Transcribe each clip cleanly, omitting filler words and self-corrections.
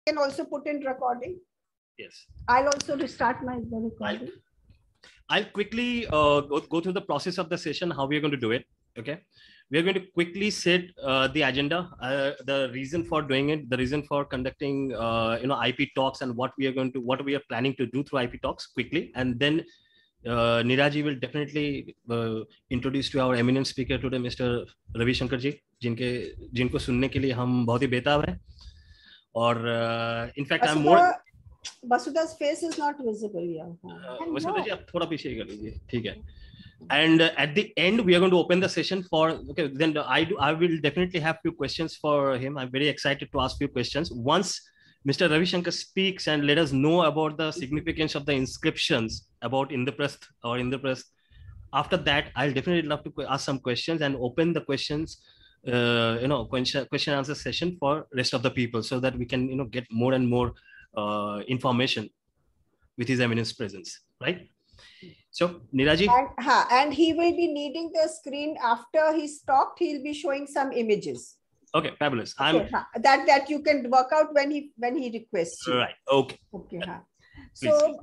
can also put in recording. Yes. I'll also restart my recording. I'll quickly go through the process of the session, how we are going to do it. Okay. We are going to quickly set the agenda, the reason for doing it, the reason for conducting, IP talks, and what we are planning to do through IP talks quickly. And then Niraji will definitely introduce to our eminent speaker today, Mr. Ravishankar ji, जिनको सुनने के लिए हम बहुत ही बेताब हैं. और in fact, I'm more. Vasudha's face is not visible here. Vasudha ji, आप थोड़ा पीछे कर लीजिए, ठीक है. And at the end, we are going to open the session for. Okay, then I will definitely have few questions for him. I'm very excited to ask few questions. Once Mr. Ravishankar speaks and let us know about the significance of the inscriptions about Indraprastha. After that, I'll definitely love to ask some questions and open the questions, question answer session for rest of the people, so that we can, get more and more information with His Eminence presence, right? So, Niraji. And he will be needing the screen after he's talked. He'll be showing some images. Okay, fabulous. Okay, that you can work out when he requests you. Right. Okay. Okay. So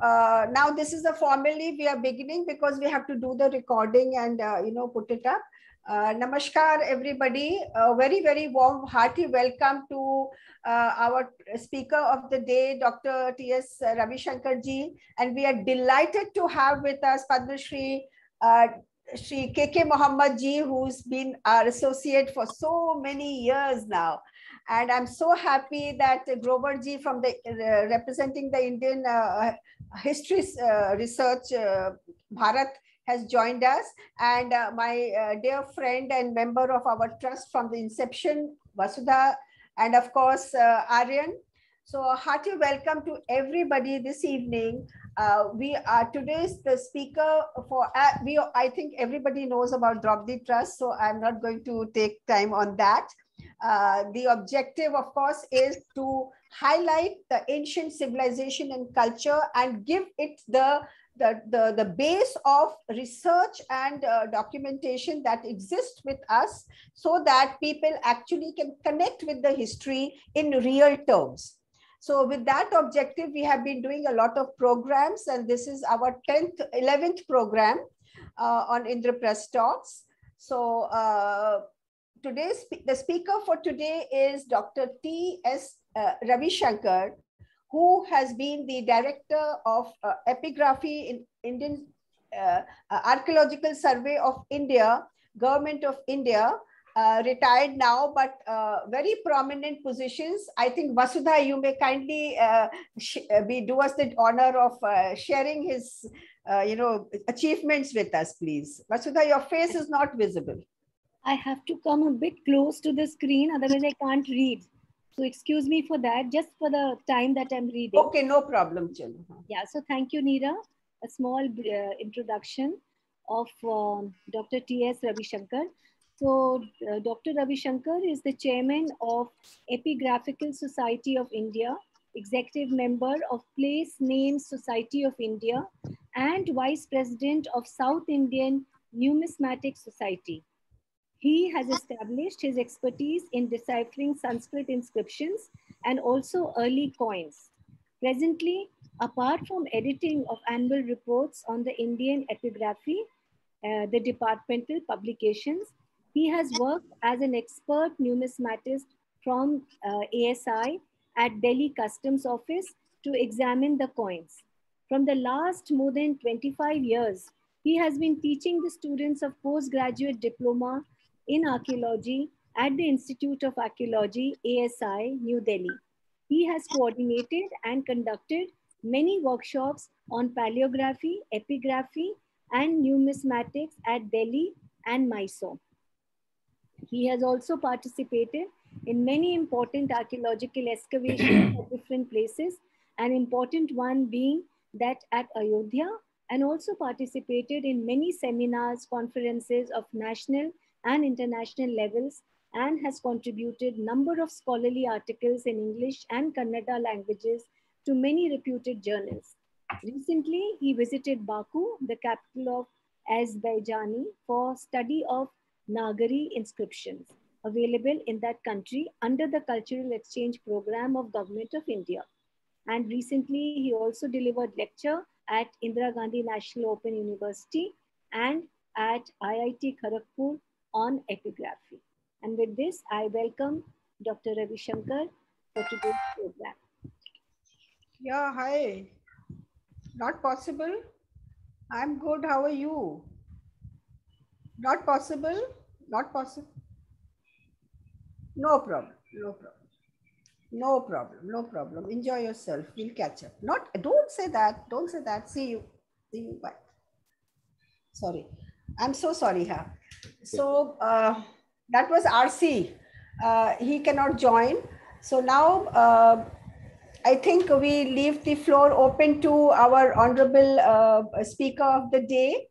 now this is the formally we are beginning, because we have to do the recording and put it up. Namaskar, everybody. Very, very warm, hearty welcome to our speaker of the day, Dr. T.S. Ravishankar ji. And we are delighted to have with us Padma Shri Shri K.K. Mohammed ji, who's been our associate for so many years now. And I'm so happy that Grover ji from the representing the Indian History Research Bharat has joined us, and my dear friend and member of our trust from the inception, Vasudha, and of course Aryan. So a hearty welcome to everybody this evening. We are today's the speaker for I think everybody knows about Draupadi Trust, so I'm not going to take time on that. The objective, of course, is to highlight the ancient civilization and culture and give it the base of research and documentation that exists with us, so that people actually can connect with the history in real terms. So with that objective, we have been doing a lot of programs, and this is our 11th program on Indraprastha Talks. So the speaker for today is Dr. T.S. Ravishankar, who has been the director of epigraphy in Indian Archaeological Survey of India, Government of India, retired now, but very prominent positions. I think Vasudha, you may kindly do us the honor of sharing his achievements with us, please. Vasudha, your face is not visible. I have to come a bit close to the screen, otherwise I can't read. So excuse me for that, just for the time that I'm reading. Okay, no problem. Yeah, so thank you, Neera. A small introduction of Dr. T.S. Ravishankar. So Dr. Ravishankar is the chairman of Epigraphical Society of India, executive member of Place Names Society of India, and vice president of South Indian Numismatic Society. He has established his expertise in deciphering Sanskrit inscriptions and also early coins. Presently, apart from editing of annual reports on the Indian epigraphy, the departmental publications, he has worked as an expert numismatist from ASI at Delhi Customs Office to examine the coins. From the last more than 25 years, he has been teaching the students of postgraduate diploma in archaeology at the Institute of Archaeology, ASI, New Delhi. He has coordinated and conducted many workshops on paleography, epigraphy, and numismatics at Delhi and Mysore. He has also participated in many important archaeological excavations at different places, an important one being that at Ayodhya, and also participated in many seminars, conferences of national and international levels, and has contributed number of scholarly articles in English and Kannada languages to many reputed journals. Recently, he visited Baku, the capital of Azerbaijan, for study of Nagari inscriptions. available in that country under the Cultural Exchange Program of Government of India. And recently, he also delivered lecture at Indira Gandhi National Open University and at IIT Kharagpur on epigraphy. And with this, I welcome Dr. Ravishankar for today's program. Yeah, hi. Not possible? I'm good. How are you? Not possible? Not possible? No problem. No problem. No problem. No problem. Enjoy yourself. We'll catch up. Don't say that. Don't say that. See you. See you. Bye. Sorry. I'm so sorry, huh? So that was RC. He cannot join. So now I think we leave the floor open to our honorable speaker of the day,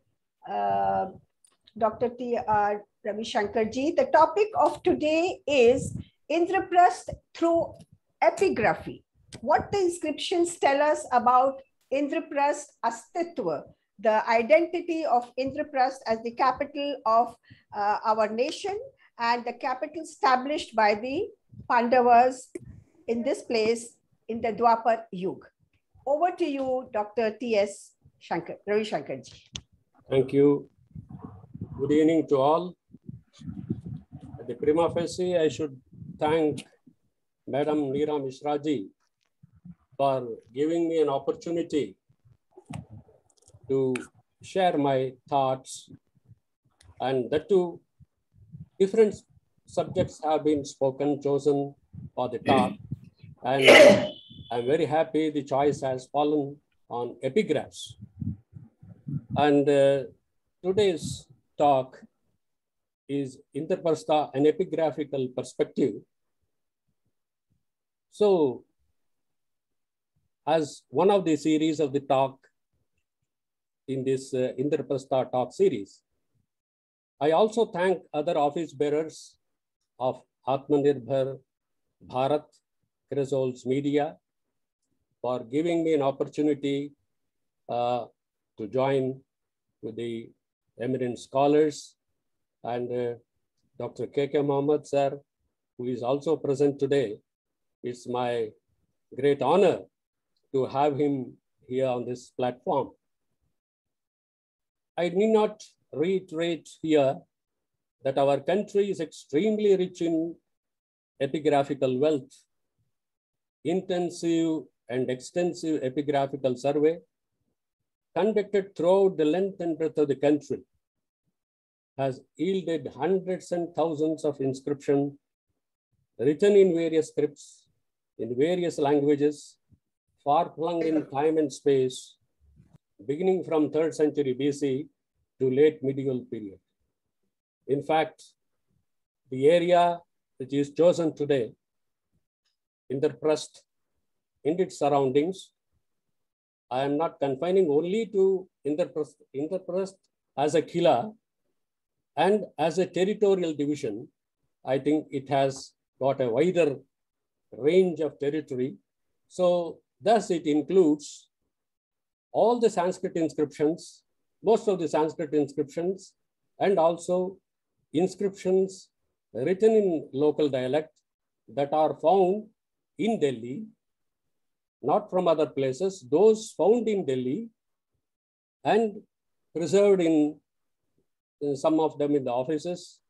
Dr. T.S. Ravishankar ji. The topic of today is Indraprastha through epigraphy. What the inscriptions tell us about Indraprastha Astitva, the identity of Indraprastha as the capital of our nation and the capital established by the Pandavas in this place in the Dwapar Yuga. Over to you, Dr. T.S. Ravishankar ji. Thank you. Good evening to all. At the prima facie, I should thank Madam Neera Mishra ji for giving me an opportunity to share my thoughts, and that too, different subjects have been chosen for the talk, and I'm very happy the choice has fallen on epigraphs. And today's talk is Indraprastha, an epigraphical perspective. So, as one of the series of the talk in this Indraprastha talk series, I also thank other office bearers of Atmanirbhar Bharat, Crisoles Media, for giving me an opportunity to join with the eminent scholars, and Dr. K.K. Mohammed sir, who is also present today. It's my great honor to have him here on this platform. I need not reiterate here that our country is extremely rich in epigraphical wealth. Intensive and extensive epigraphical survey conducted throughout the length and breadth of the country has yielded hundreds and thousands of inscriptions written in various scripts, in various languages, far-flung in time and space, beginning from 3rd century BC to late medieval period. In fact, the area which is chosen today, Indraprastha, in its surroundings, I am not confining only to Indraprastha as a kila and as a territorial division. I think it has got a wider range of territory. So thus it includes all the Sanskrit inscriptions, most of the Sanskrit inscriptions, and also inscriptions written in local dialect that are found in Delhi, not from other places, those found in Delhi and preserved in some of them in the offices,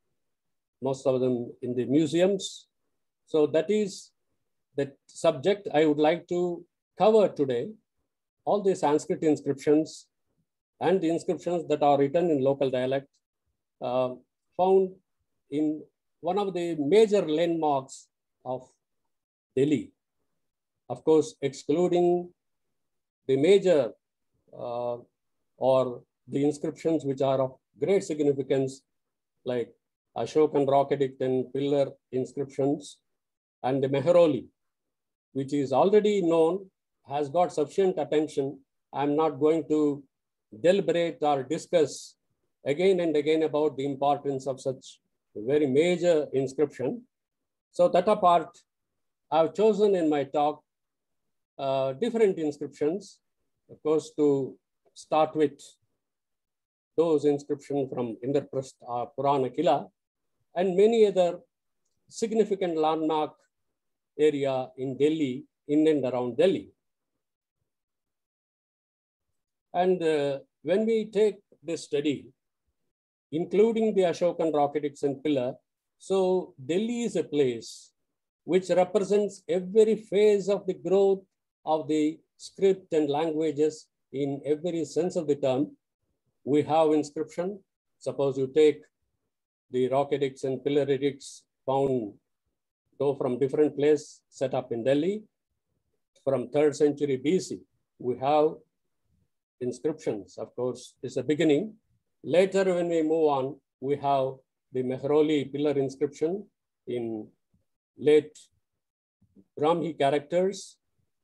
most of them in the museums. So that is the subject I would like to cover today, all the Sanskrit inscriptions and the inscriptions that are written in local dialect found in one of the major landmarks of Delhi. Of course, excluding the major or the inscriptions which are of great significance, like Ashokan rock edict and pillar inscriptions, and the Mehroli, which is already known, has got sufficient attention. I'm not going to deliberate or discuss again and again about the importance of such very major inscription. So that apart, I've chosen in my talk different inscriptions, of course, to start with those inscriptions from Indraprastha Purana Kila and many other significant landmark area in Delhi, in and around Delhi. And when we take this study, including the Ashokan rocketics and pillar, so Delhi is a place which represents every phase of the growth of the script and languages in every sense of the term. We have inscription. Suppose you take the rocketics and pillar edicts found though from different places set up in Delhi. From 3rd century BC, we have inscriptions, of course, is a beginning. Later, when we move on, we have the Mehroli pillar inscription in late Brahmi characters.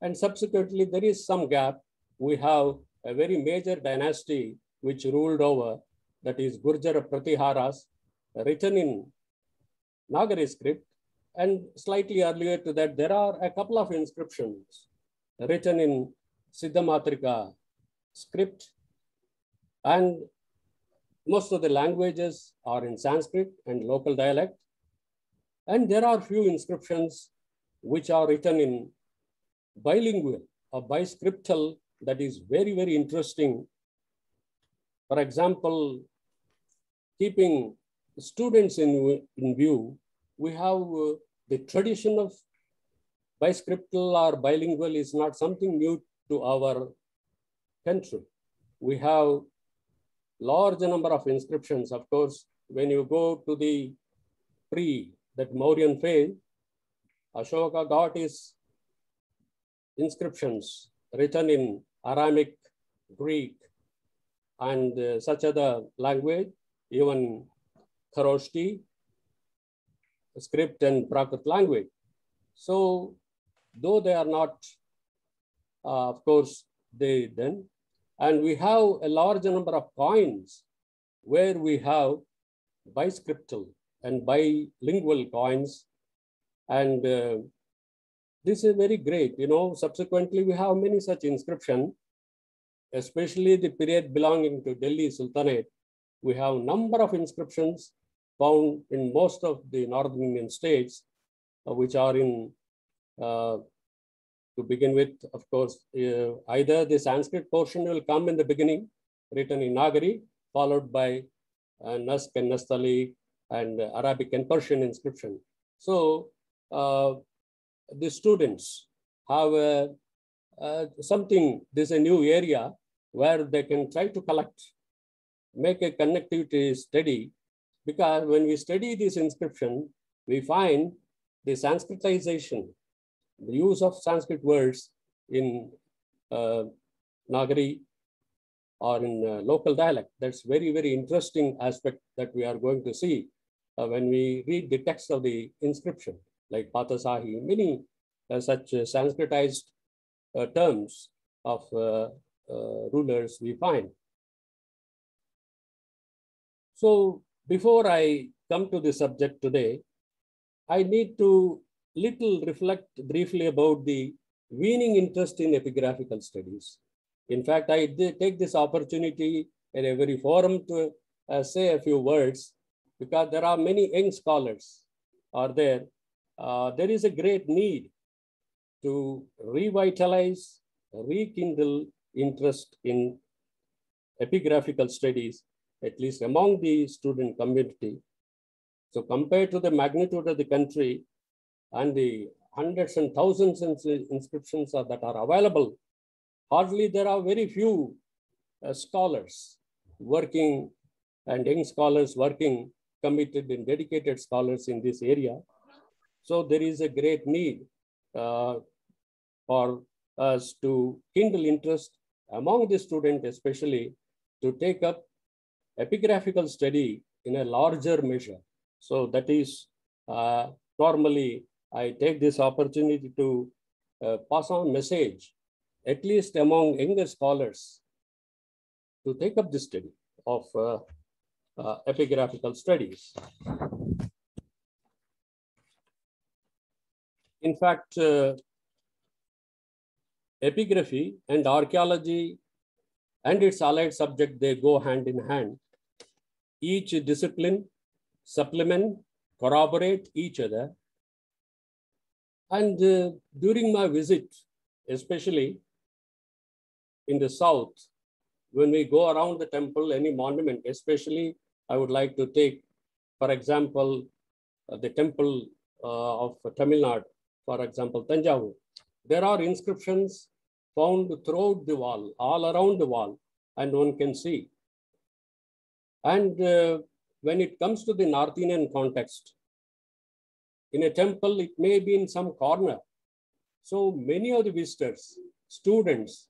And subsequently, there is some gap. We have a very major dynasty which ruled over, that is Gurjara Pratiharas, written in Nagari script. And slightly earlier to that, there are a couple of inscriptions written in Siddhamatrika script. And most of the languages are in Sanskrit and local dialect. And there are few inscriptions which are written in bilingual or biscriptal, that is very, very interesting. For example, keeping students in view, we have the tradition of biscriptal or bilingual is not something new to our country. We have large number of inscriptions. Of course, when you go to the that Mauryan phase, Ashoka got his inscriptions written in Aramaic, Greek, and such other language, even Kharoshti script and Prakrit language. So, though they are not, of course, they then, and we have a large number of coins where we have biscriptal and bilingual coins. And this is very great. You know, subsequently, we have many such inscriptions, especially the period belonging to Delhi Sultanate. We have a number of inscriptions found in most of the northern Indian states, which are in, to begin with, of course, either the Sanskrit portion will come in the beginning, written in Nagari, followed by Nask and Nastali and Arabic and Persian inscription. So the students have something, this is a new area where they can try to collect, make a connectivity study, because when we study this inscription, we find the Sanskritization, the use of Sanskrit words in Nagari or in local dialect. That's very, very interesting aspect that we are going to see when we read the text of the inscription, like Patasahi, many such Sanskritized terms of rulers we find. So before I come to the subject today, I need to reflect briefly about the waning interest in epigraphical studies. In fact, I did take this opportunity at every forum to say a few words, because there are many young scholars are there. There is a great need to revitalize, rekindle interest in epigraphical studies, at least among the student community. So compared to the magnitude of the country and the hundreds and thousands of inscriptions that are available, hardly there are very few scholars working and young scholars working, committed and dedicated scholars in this area. So there is a great need for us to kindle interest among the student, especially to take up epigraphical study in a larger measure. So that is normally I take this opportunity to pass on message, at least among younger scholars, to take up the study of epigraphical studies. In fact, epigraphy and archaeology and its allied subject, they go hand in hand. Each discipline supplement corroborate each other. And during my visit, especially in the south, when we go around the temple, any monument, especially I would like to take, for example, the temple of Tamil Nadu, for example, Tanjavur. There are inscriptions found throughout the wall, all around the wall, and one can see. And when it comes to the North Indian context, in a temple, it may be in some corner. So many of the visitors, students,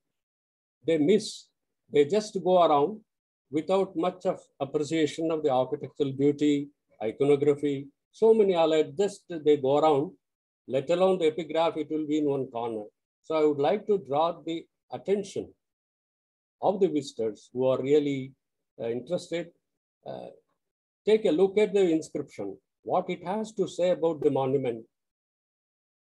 they just go around without much of appreciation of the architectural beauty, iconography. So many are just they go around, let alone the epigraph, it will be in one corner. So I would like to draw the attention of the visitors who are really interested. Take a look at the inscription, what it has to say about the monument,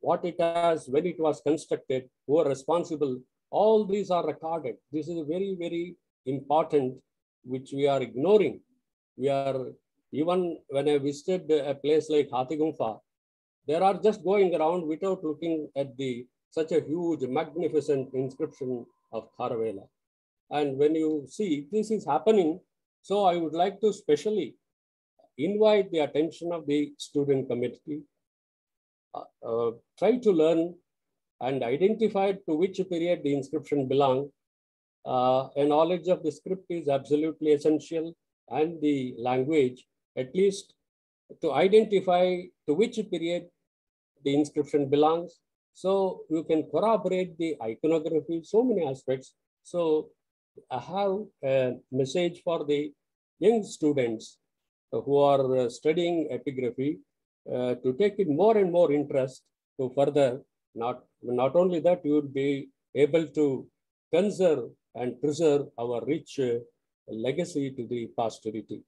what it has, when it was constructed, who are responsible. All these are recorded. This is very, very important, which we are ignoring. We are, even when I visited a place like Hathigumpha, there are just going around without looking at such a huge, magnificent inscription of Kharavela. And when you see this is happening, so I would like to specially invite the attention of the student community. Try to learn and identify to which period the inscription belongs. A knowledge of the script is absolutely essential, and the language, at least to identify to which period the inscription belongs. So you can corroborate the iconography, so many aspects. So I have a message for the young students who are studying epigraphy to take it more and more interest to further. Not only that, you will be able to conserve and preserve our rich legacy to the posterity.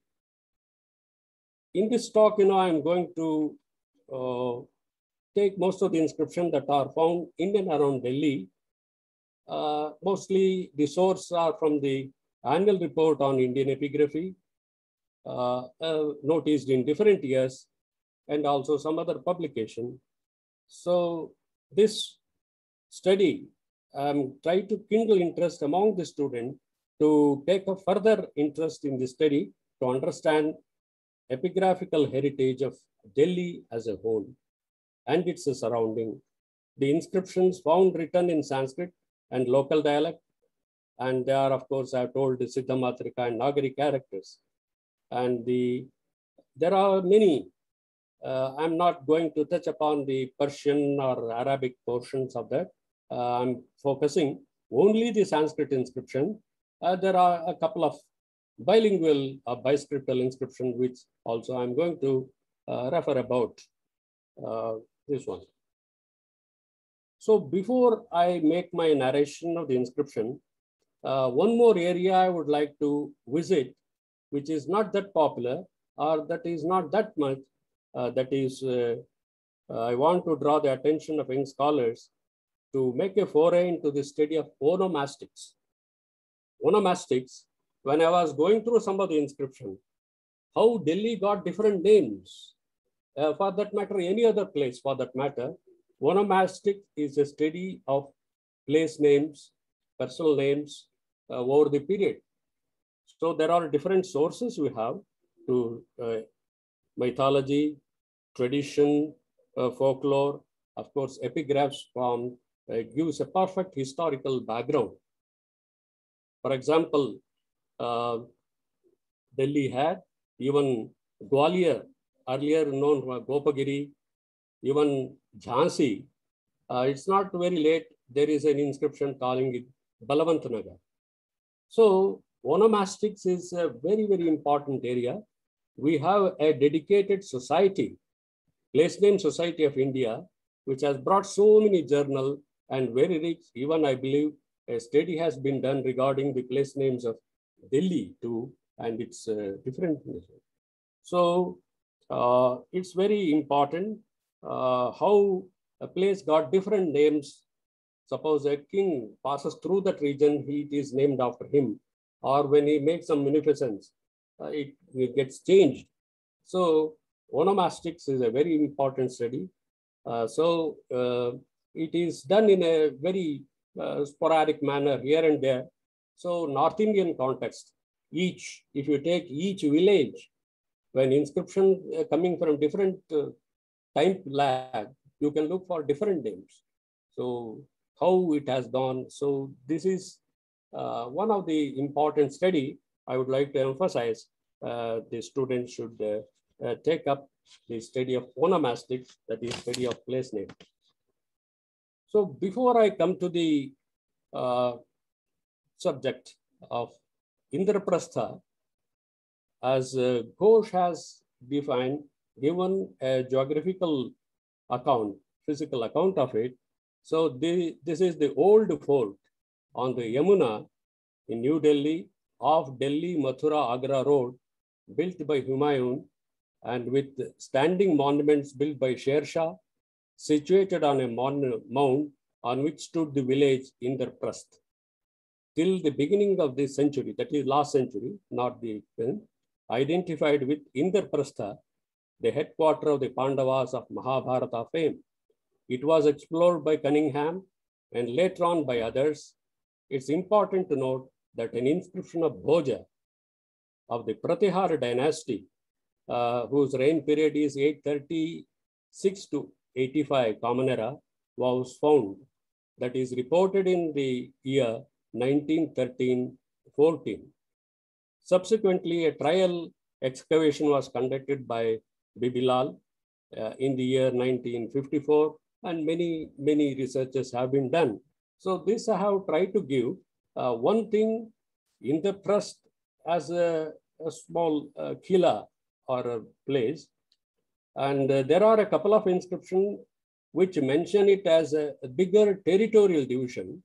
In this talk, I'm going to take most of the inscriptions that are found in and around Delhi. Mostly the source are from the annual report on Indian epigraphy, noticed in different years, and also some other publication. So this study try to kindle interest among the student to take a further interest in the study to understand epigraphical heritage of Delhi as a whole and its surrounding. The inscriptions found written in Sanskrit and local dialect, and they are, of course, I have told, the Siddhamatrika and Nagari characters. And there are many. I'm not going to touch upon the Persian or Arabic portions of that. I'm focusing only the Sanskrit inscription. There are a couple of bilingual biscriptal inscription, which also I'm going to refer about this one. So before I make my narration of the inscription, one more area I would like to visit, which is not that popular or that is not that much. I want to draw the attention of young scholars to make a foray into the study of onomastics. Onomastics, when I was going through some of the inscription, how Delhi got different names. For that matter, any other place for that matter, onomastic is a study of place names, personal names over the period. So there are different sources we have to mythology, tradition, folklore, of course, epigraphs from gives a perfect historical background. For example, Delhi had even Gwalior, earlier known as Gopagiri, even Jhansi. It's not very late. There is an inscription calling it Balawantnagar. So onomastics is a very, very important area. We have a dedicated society, Place Name Society of India, which has brought so many journals and very rich. Even I believe a study has been done regarding the place names of Delhi too, and it's different. So it's very important how a place got different names. Suppose a king passes through that region, it is named after him. Or when he makes some munificence, it gets changed. So onomastics is a very important study. It is done in a very sporadic manner here and there. So North Indian context, if you take each village, when inscription coming from different time lag, you can look for different names. So how it has gone. So this is one of the important study I would like to emphasize. The students should take up the study of onomastics, that is study of place name. So before I come to the subject of Indraprastha, as Ghosh has given a geographical account, physical account of it. So this is the old fort on the Yamuna in New Delhi, off Delhi, Mathura, Agra road, built by Humayun, and with standing monuments built by Sher Shah, situated on a mount on which stood the village Indraprastha. Till the beginning of this century, that is last century, not the identified with Indraprastha, the headquarters of the Pandavas of Mahabharata fame. It was explored by Cunningham and later on by others. It's important to note that an inscription of Bhoja of the Pratihar dynasty, whose reign period is 836 to 85 Common Era, was found, that is reported in the year 1913-14. Subsequently, a trial excavation was conducted by Bibilal in the year 1954, and many researches have been done. So this I have tried to give one thing in the trust as a small kila or a place. And there are a couple of inscriptions which mention it as a bigger territorial division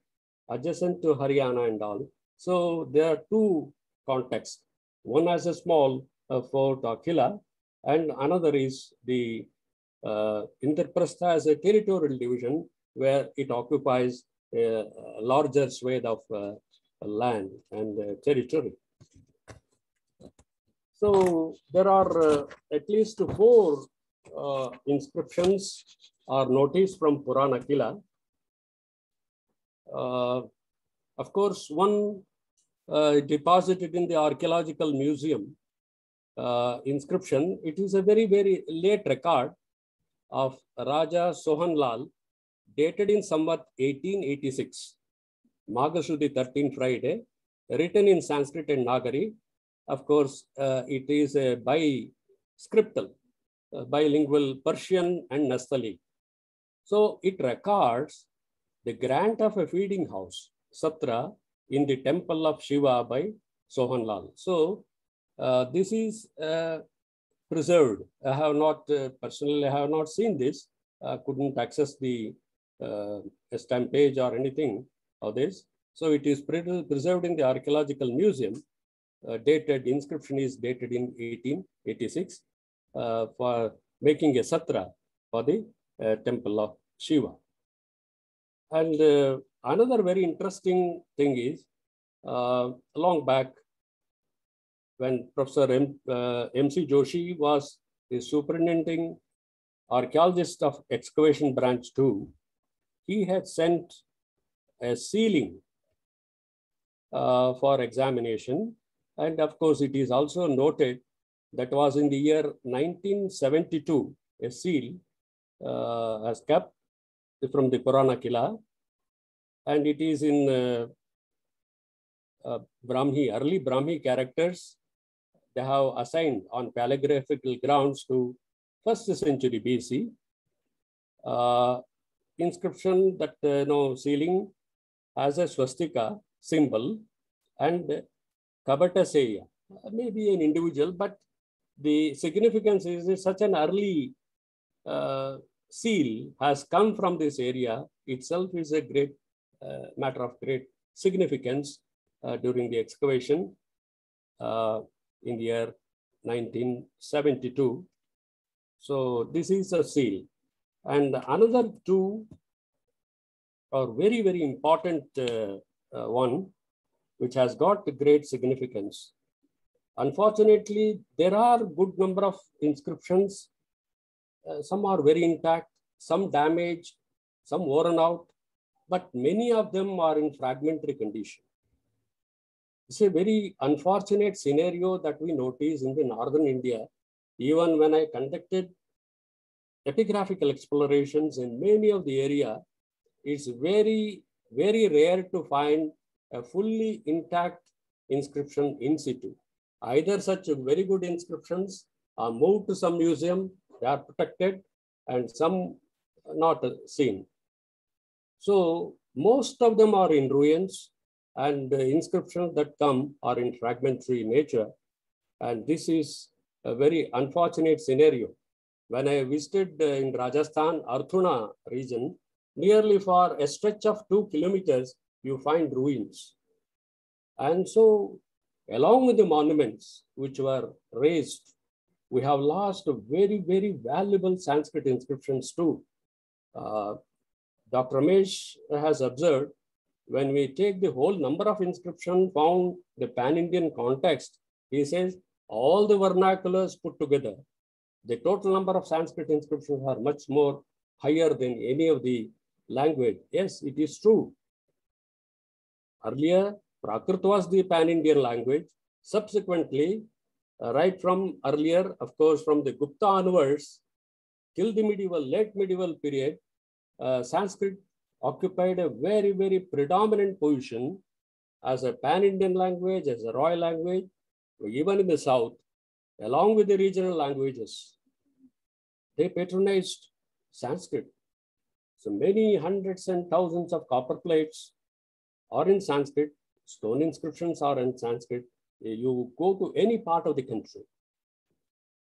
adjacent to Haryana and all. So there are two contexts. One as a small fort or kila, and another is the Indraprastha as a territorial division where it occupies a larger swathe of land and territory. So there are at least 4 inscriptions or notice from Purana Kila. Of course, one deposited in the archaeological museum inscription. It is a very late record of Raja Sohanlal, dated in Samvat 1886, Maghashuddhi 13 Friday, written in Sanskrit and Nagari. Of course, it is a bilingual Persian and Nastali. So it records the grant of a feeding house, Satra, in the temple of Shiva by Sohanlal. So this is preserved. I have not, personally, I have not seen this. Couldn't access the stamp page or anything of this. So it is preserved in the archaeological museum. Inscription is dated in 1886 for making a Satra for the temple of Shiva. And another very interesting thing is, long back, when Professor M.C. Joshi was the superintending archaeologist of excavation branch 2, he had sent a ceiling for examination. And of course, it is also noted that was in the year 1972, a seal has kept from the Purana Kila, and it is in early Brahmi characters. They have assigned on paleographical grounds to 1st century BC. Inscription that ceiling has a swastika symbol and Kabataseya, maybe an individual, but the significance is such an early seal has come from this area itself is a great matter of great significance during the excavation in the year 1972. So this is a seal. And another 2 are very important one, which has got great significance. Unfortunately, there are good number of inscriptions Some are very intact, some damaged, some worn out, but many of them are in fragmentary condition. It's a very unfortunate scenario that we notice in the northern India. Even when I conducted epigraphical explorations in many of the area, it's very, very rare to find a fully intact inscription in situ. Either such very good inscriptions are moved to some museum, they are protected, and some not seen. So most of them are in ruins, and the inscriptions that come are in fragmentary nature. And this is a very unfortunate scenario. When I visited in Rajasthan, Arthuna region, nearly for a stretch of 2 kilometers, you find ruins. And so along with the monuments which were raised, we have lost very, very valuable Sanskrit inscriptions too. Dr. Ramesh has observed, when we take the whole number of inscriptions found the pan-Indian context, he says all the vernaculars put together, the total number of Sanskrit inscriptions are much more higher than any of the language. Yes, it is true. Earlier, Prakrit was the pan-Indian language. Subsequently, right from earlier, of course, from the Gupta onwards, till the late medieval period, Sanskrit occupied a very, very predominant position as a pan-Indian language, as a royal language, even in the south, along with the regional languages. They patronized Sanskrit. So many hundreds and thousands of copper plates are in Sanskrit, stone inscriptions are in Sanskrit. You go to any part of the country.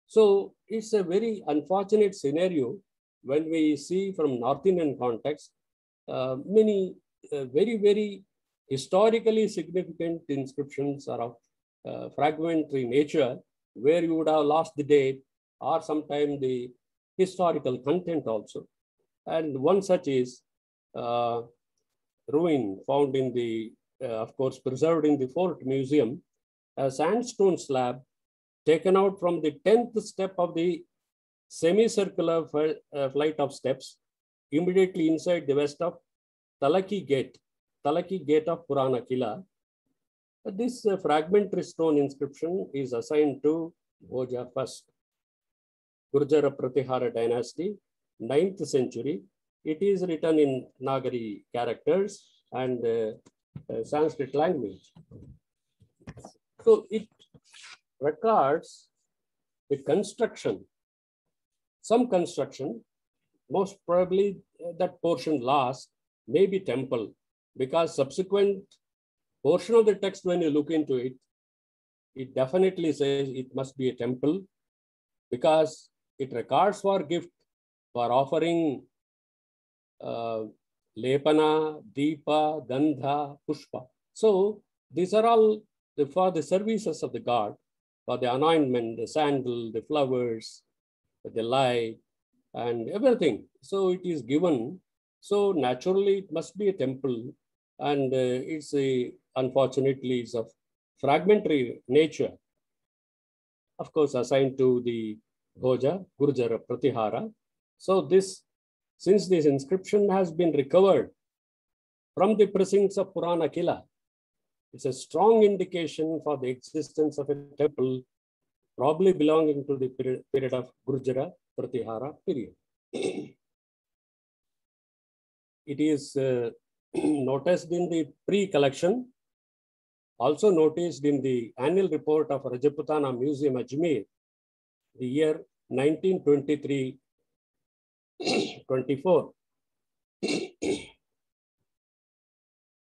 So it's a very unfortunate scenario when we see from North Indian context, many very, very historically significant inscriptions are of fragmentary nature, where you would have lost the date or sometimes the historical content also. And one such is ruin found in the, of course, preserved in the Fort Museum, a sandstone slab taken out from the 10th step of the semicircular flight of steps immediately inside the west of Talaki Gate of Purana Kila. This fragmentary stone inscription is assigned to Bhoja first, Gurjara Pratihara dynasty, 9th century. It is written in Nagari characters and Sanskrit language. So it records the construction, some construction, most probably that portion last may be temple, because subsequent portion of the text, when you look into it, it definitely says it must be a temple, because it records for gift, for offering lepana, deepa, gandha, pushpa. So these are all for the services of the god, for the anointment, the sandal, the flowers, the light, and everything. So it is given. So naturally, it must be a temple, and it's unfortunately is of fragmentary nature. Of course, assigned to the Bhoja, Gurjara, Pratihara. So this, since this inscription has been recovered from the precincts of Purana Kila, it's a strong indication for the existence of a temple, probably belonging to the period of Gurjara, Pratihara period. It is noticed in the pre-collection, also noticed in the annual report of Rajputana Museum, Ajmer, the year 1923-24.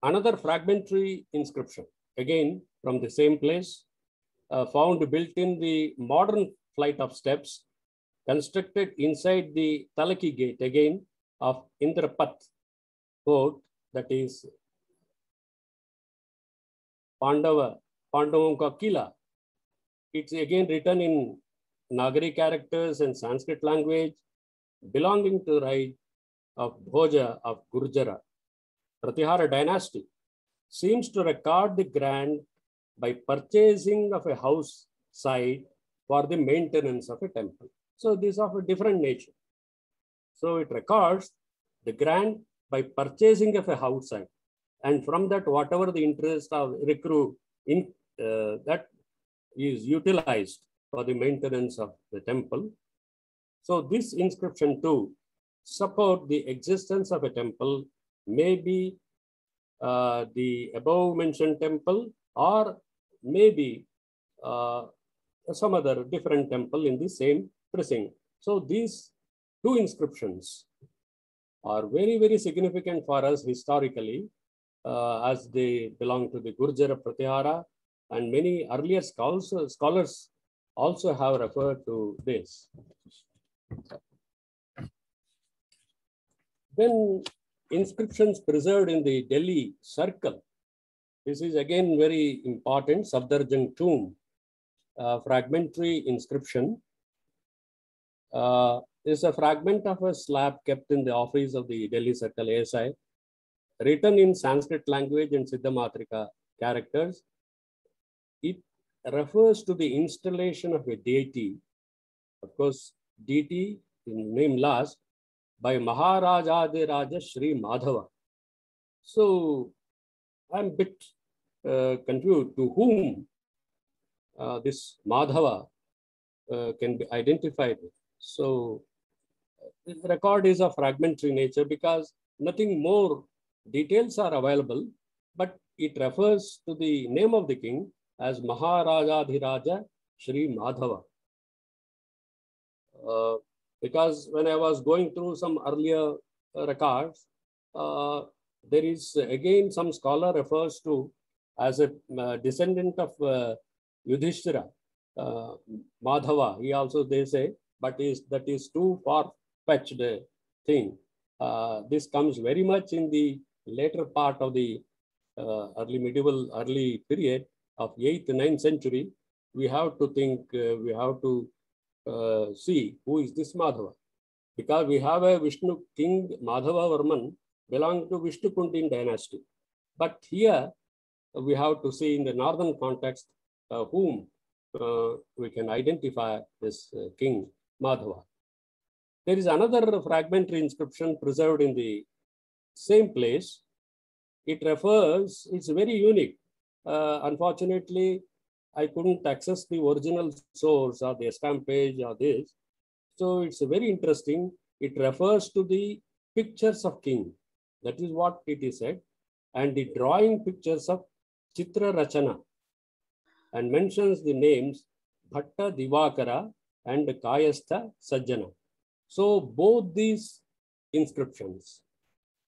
Another fragmentary inscription, again from the same place, found built in the modern flight of steps, constructed inside the Talaki Gate, again of Indraprastha fort, that is Pandavanka Kila. It's again written in Nagari characters and Sanskrit language, belonging to the right of Bhoja of Gurjara. Pratihara dynasty seems to record the grant by purchasing of a house site for the maintenance of a temple. So these are of a different nature. So it records the grant by purchasing of a house site. And from that, whatever the interest of recruit in that is utilized for the maintenance of the temple. So this inscription too support the existence of a temple, maybe the above mentioned temple, or maybe some other different temple in the same precinct. So these two inscriptions are very, very significant for us historically, as they belong to the Gurjara Pratyahara, and many earlier scholars also have referred to this. Then inscriptions preserved in the Delhi circle. This is again very important. Safdarjung tomb, fragmentary inscription. Is a fragment of a slab kept in the office of the Delhi Circle ASI, written in Sanskrit language and Siddhamatrika characters. It refers to the installation of a deity, of course, deity in name last, by Maharajadiraja Shri Madhava. So I'm a bit confused to whom this Madhava can be identified with. So this record is of fragmentary nature because nothing more details are available, but it refers to the name of the king as Maharajadhiraja Shri Madhava. Because when I was going through some earlier records, there is again some scholar refers to as a descendant of Yudhishthira, Madhava. He also they say, but that is too far-fetched thing. This comes very much in the later part of the early period of 8th, 9th century. We have to think, we have to see who is this Madhava. Because we have a Vishnu king, Madhava Varman, belonging to Vishnu Kundin dynasty. But here we have to see in the northern context whom we can identify this king Madhava. There is another fragmentary inscription preserved in the same place. It refers, it's very unique. Unfortunately, I couldn't access the original source or the stamp page or this. So it's very interesting. It refers to the pictures of king. That is what it is said. And the drawing pictures of Chitra Rachana, and mentions the names Bhatta Divakara and Kayastha Sajjana. So both these inscriptions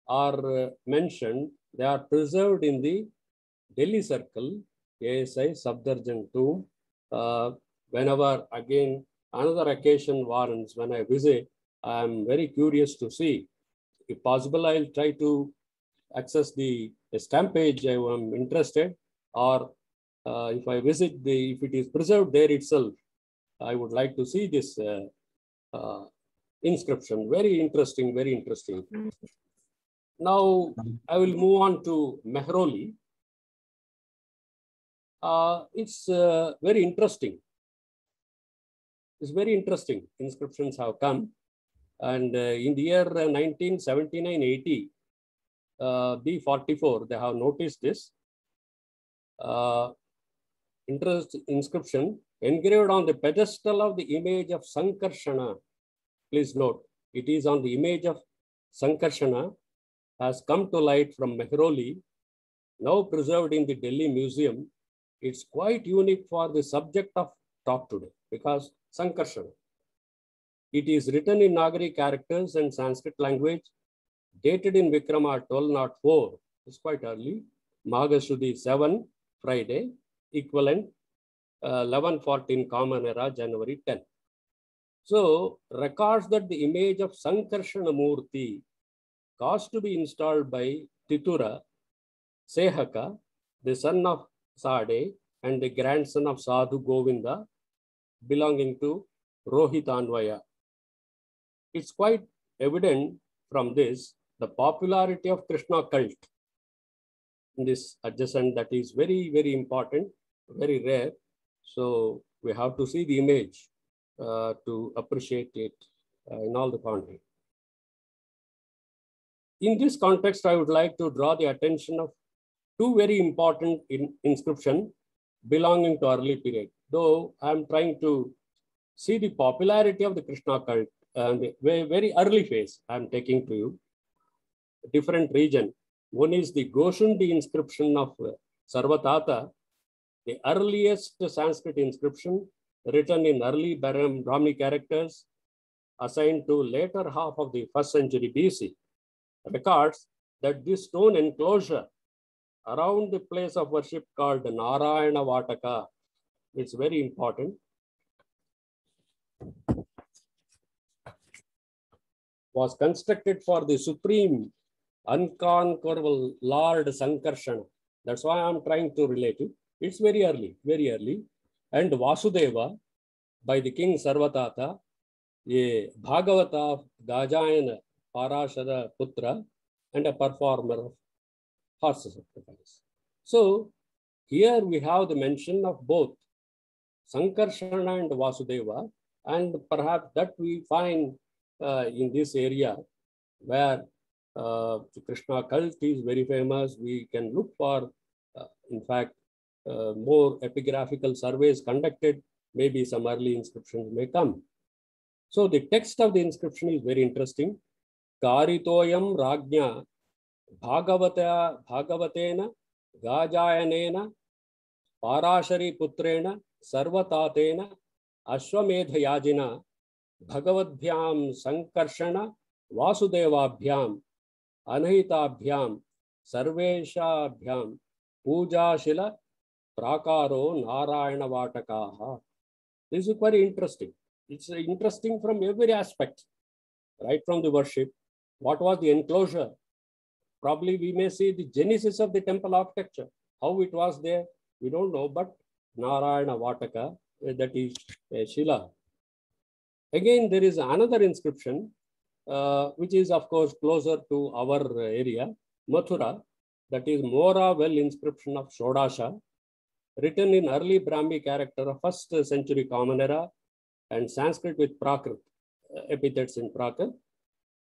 are mentioned. They are preserved in the Delhi Circle, ASI Safdarjung tomb. Whenever again another occasion warrants, when I visit, I am very curious to see. If possible, I'll try to access the stamp page I am interested, or if I visit if it is preserved there itself, I would like to see this inscription. Very interesting, very interesting. Now I will move on to Mehrauli. It's very interesting. It's very interesting. Inscriptions have come. And in the year 1979-80, B44, they have noticed this. Inscription engraved on the pedestal of the image of Sankarshana. Please note, it is on the image of Sankarshana, has come to light from Mehrauli, now preserved in the Delhi Museum. It's quite unique for the subject of talk today because Sankarshana. It is written in Nagari characters and Sanskrit language, dated in Vikrama 1204. It's quite early. Maghashuddhi 7, Friday, equivalent 1114 Common Era, January 10. So, records that the image of Sankarshana Murti caused to be installed by Titura Sehaka, the son of Sade and the grandson of Sadhu Govinda, belonging to Rohitanvaya. It's quite evident from this the popularity of Krishna cult in this adjacent, that is very, very important, very rare. So we have to see the image to appreciate it in all the country. In this context, I would like to draw the attention of two very important inscriptions belonging to early period. Though I'm trying to see the popularity of the Krishna cult and the very early phase, I'm taking to you a different region. One is the Goshundi inscription of Sarvatata, the earliest Sanskrit inscription written in early Brahmi characters assigned to later half of the 1st century BC, records that this stone enclosure around the place of worship called Narayana Vataka, it's very important, was constructed for the supreme unconquerable Lord Sankarshana. That's why I'm trying to relate it. It's very early, very early. And Vasudeva, by the king Sarvatata, a Bhagavata of Gajayana Parashara Putra, and a performer of horse sacrifice. So here we have the mention of both Sankarshana and Vasudeva, and perhaps that we find in this area where the Krishna cult is very famous. We can look for, in fact, more epigraphical surveys conducted. Maybe some early inscriptions may come. So the text of the inscription is very interesting. Karitoyam Rajna Bhagavatena Gajayanena Parashari Putrena Sarvatatena Ashwamedhayajina Bhagavadbhyam Sankarshana Vasudevabhyam Anahitabhyam Sarveshabhyam Pujashila Prakaro Narayana Vatakaha. This is very interesting. It's interesting from every aspect, right from the worship. What was the enclosure? Probably we may see the genesis of the temple architecture. How it was there, we don't know, but Narayana Vataka, that is Shila. Again, there is another inscription, which is of course closer to our area, Mathura, that is Mora well inscription of Shodasha, written in early Brahmi character of 1st century Common Era and Sanskrit with Prakrit, epithets in Prakrit,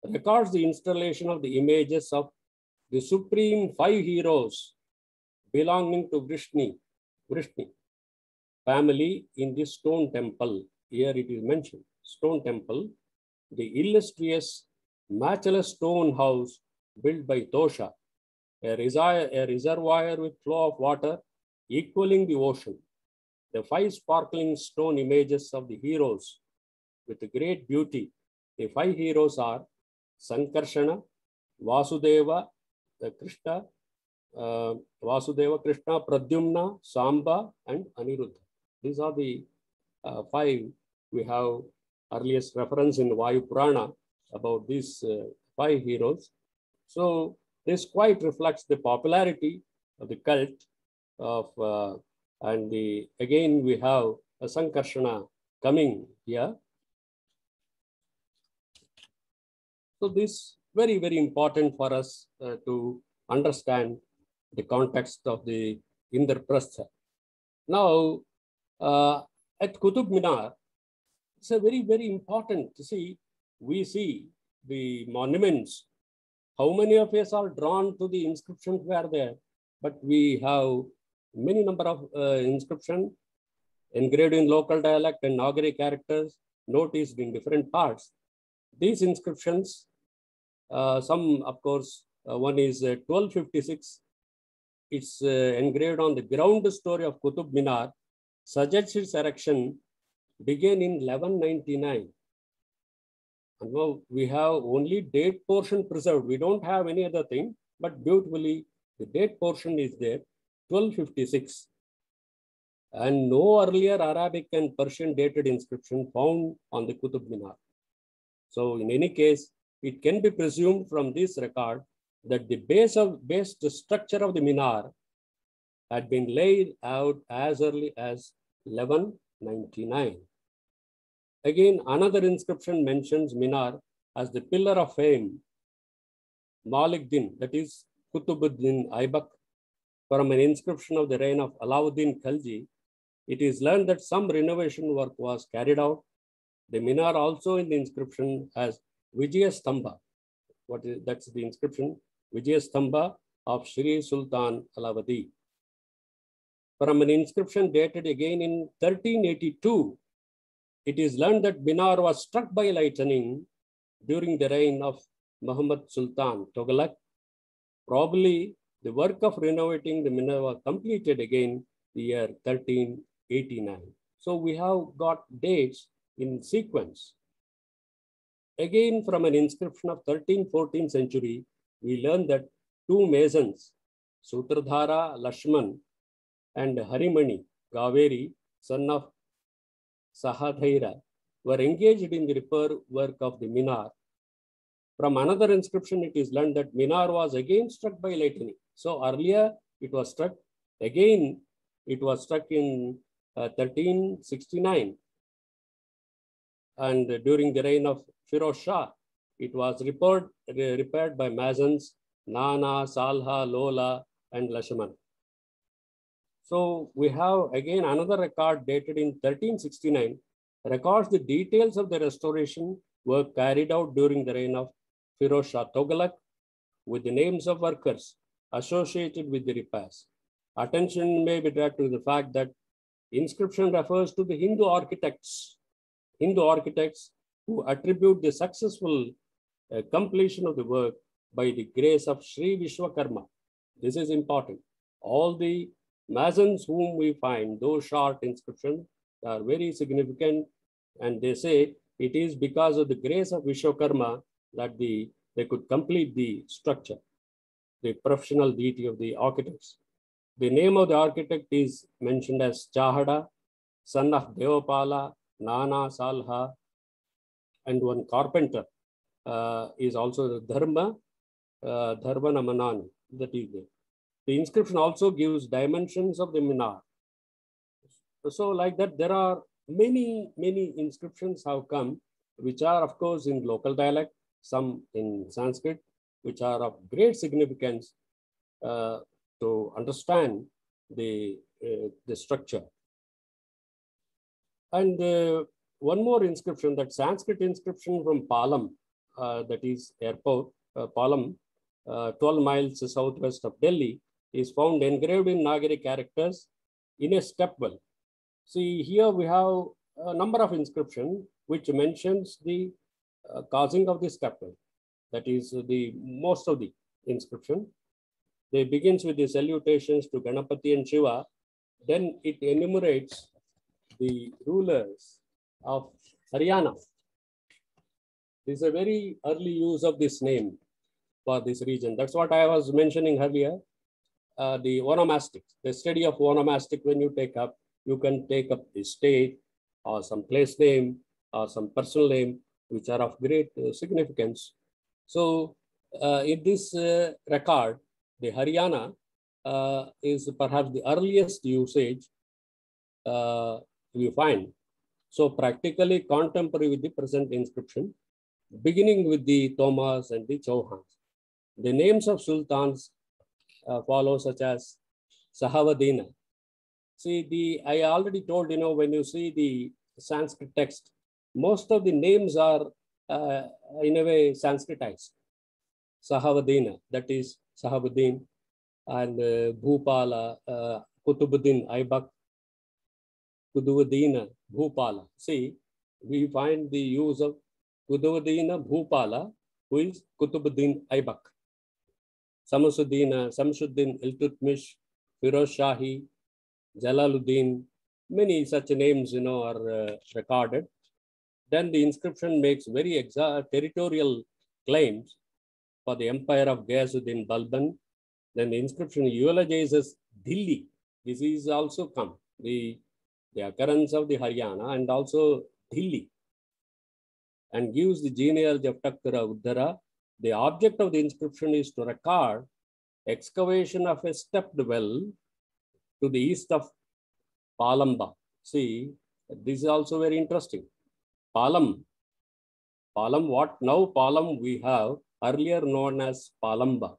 records the installation of the images of the supreme 5 heroes belonging to Vrishni family in this stone temple. Here it is mentioned, stone temple, the illustrious matchless stone house built by Tosha, a reservoir with flow of water equaling the ocean. The 5 sparkling stone images of the heroes with great beauty. The 5 heroes are Sankarshana, Vasudeva, Krishna, Pradyumna, Samba, and Aniruddha. These are the 5 we have earliest reference in Vayu Purana about these 5 heroes. So this quite reflects the popularity of the cult of, and again we have a Sankarshana coming here. So this very, very important for us to understand the context of the Indraprastha. Now, at Qutub Minar, it's a very, very important to see. We see the monuments. How many of us are drawn to the inscriptions were there? But we have many number of inscriptions engraved in local dialect and Nagari characters, noticed in different parts. These inscriptions, some of course, one is 1256. It's engraved on the ground story of Qutub Minar, suggests its erection began in 1199. And now we have only date portion preserved. We don't have any other thing, but beautifully the date portion is there, 1256. And no earlier Arabic and Persian dated inscription found on the Qutub Minar. So in any case, it can be presumed from this record that the base structure of the Minar had been laid out as early as 1199. Again, another inscription mentions Minar as the pillar of fame. Malik Din, that is Kutubuddin Aibak, from an inscription of the reign of Alauddin Khalji, it is learned that some renovation work was carried out The minar also in the inscription has Vijayastambha. That's the inscription, Vijayastambha of Shri Sultan Alawadi. From an inscription dated again in 1382, it is learned that minar was struck by lightning during the reign of Muhammad Sultan Tughlaq. Probably the work of renovating the minar was completed again the year 1389. So we have got dates in sequence. Again, from an inscription of 13th, 14th century, we learn that two masons, Sutradhara Lashman and Harimani Gaveri, son of Sahadhaira, were engaged in the repair work of the minar. From another inscription, it is learned that minar was again struck by lightning. So earlier it was struck, again it was struck in 1369. And during the reign of Firoz Shah, it was repaired by masons Nana, Salha, Lola, and Lashman. So we have again another record dated in 1369, records the details of the restoration work carried out during the reign of Firoz Shah Tughlaq with the names of workers associated with the repairs. Attention may be drawn to the fact that inscription refers to the Hindu architects who attribute the successful completion of the work by the grace of Sri Vishwakarma. This is important. All the masons whom we find, those short inscriptions are very significant, and they say it is because of the grace of Vishwakarma that they could complete the structure, the professional deity of the architects. The name of the architect is mentioned as Chahada, son of Devapala, Nana, Salha, and one carpenter is also Dharma Namanani. That is there. The inscription also gives dimensions of the minar. So like that, there are many inscriptions have come, which are of course in local dialect, some in Sanskrit, which are of great significance to understand the structure. And one more inscription, that Sanskrit inscription from Palam, that is airport, Palam, 12 miles southwest of Delhi, is found engraved in Nagari characters in a step well. See, here we have a number of inscriptions which mentions the causing of the step well. That is the most of the inscription. They begins with the salutations to Ganapati and Shiva. Then it enumerates the rulers of Haryana. This is a very early use of this name for this region. That's what I was mentioning earlier. The onomastics, the study of onomastic, when you take up, you can take up the state or some place name or some personal name, which are of great significance. So in this record, the Haryana is perhaps the earliest usage we find. So practically contemporary with the present inscription, beginning with the Thomas and the Chauhans. The names of sultans follow, such as Sahavadina. See, I already told, when you see the Sanskrit text, most of the names are in a way Sanskritized. Sahavadina, that is Sahabuddin, and Bhupala, Kutubuddin Aibak, Kuduvadina, Bhupala. See, we find the use of Kuduvadina Bhupala, who is Kutubuddin Aibak. Samsuddin Iltutmish, Firoz Shahi, Jalaluddin, many such names are recorded. Then the inscription makes very territorial claims for the empire of Ghiyasuddin Balban. Then the inscription eulogizes Delhi. This is also come, the occurrence of the Haryana and also Delhi, and gives the genealogy of Takkara Uddara. The object of the inscription is to record excavation of a stepped well to the east of Palamba. See, this is also very interesting. Palam, what now Palam we have, earlier known as Palamba.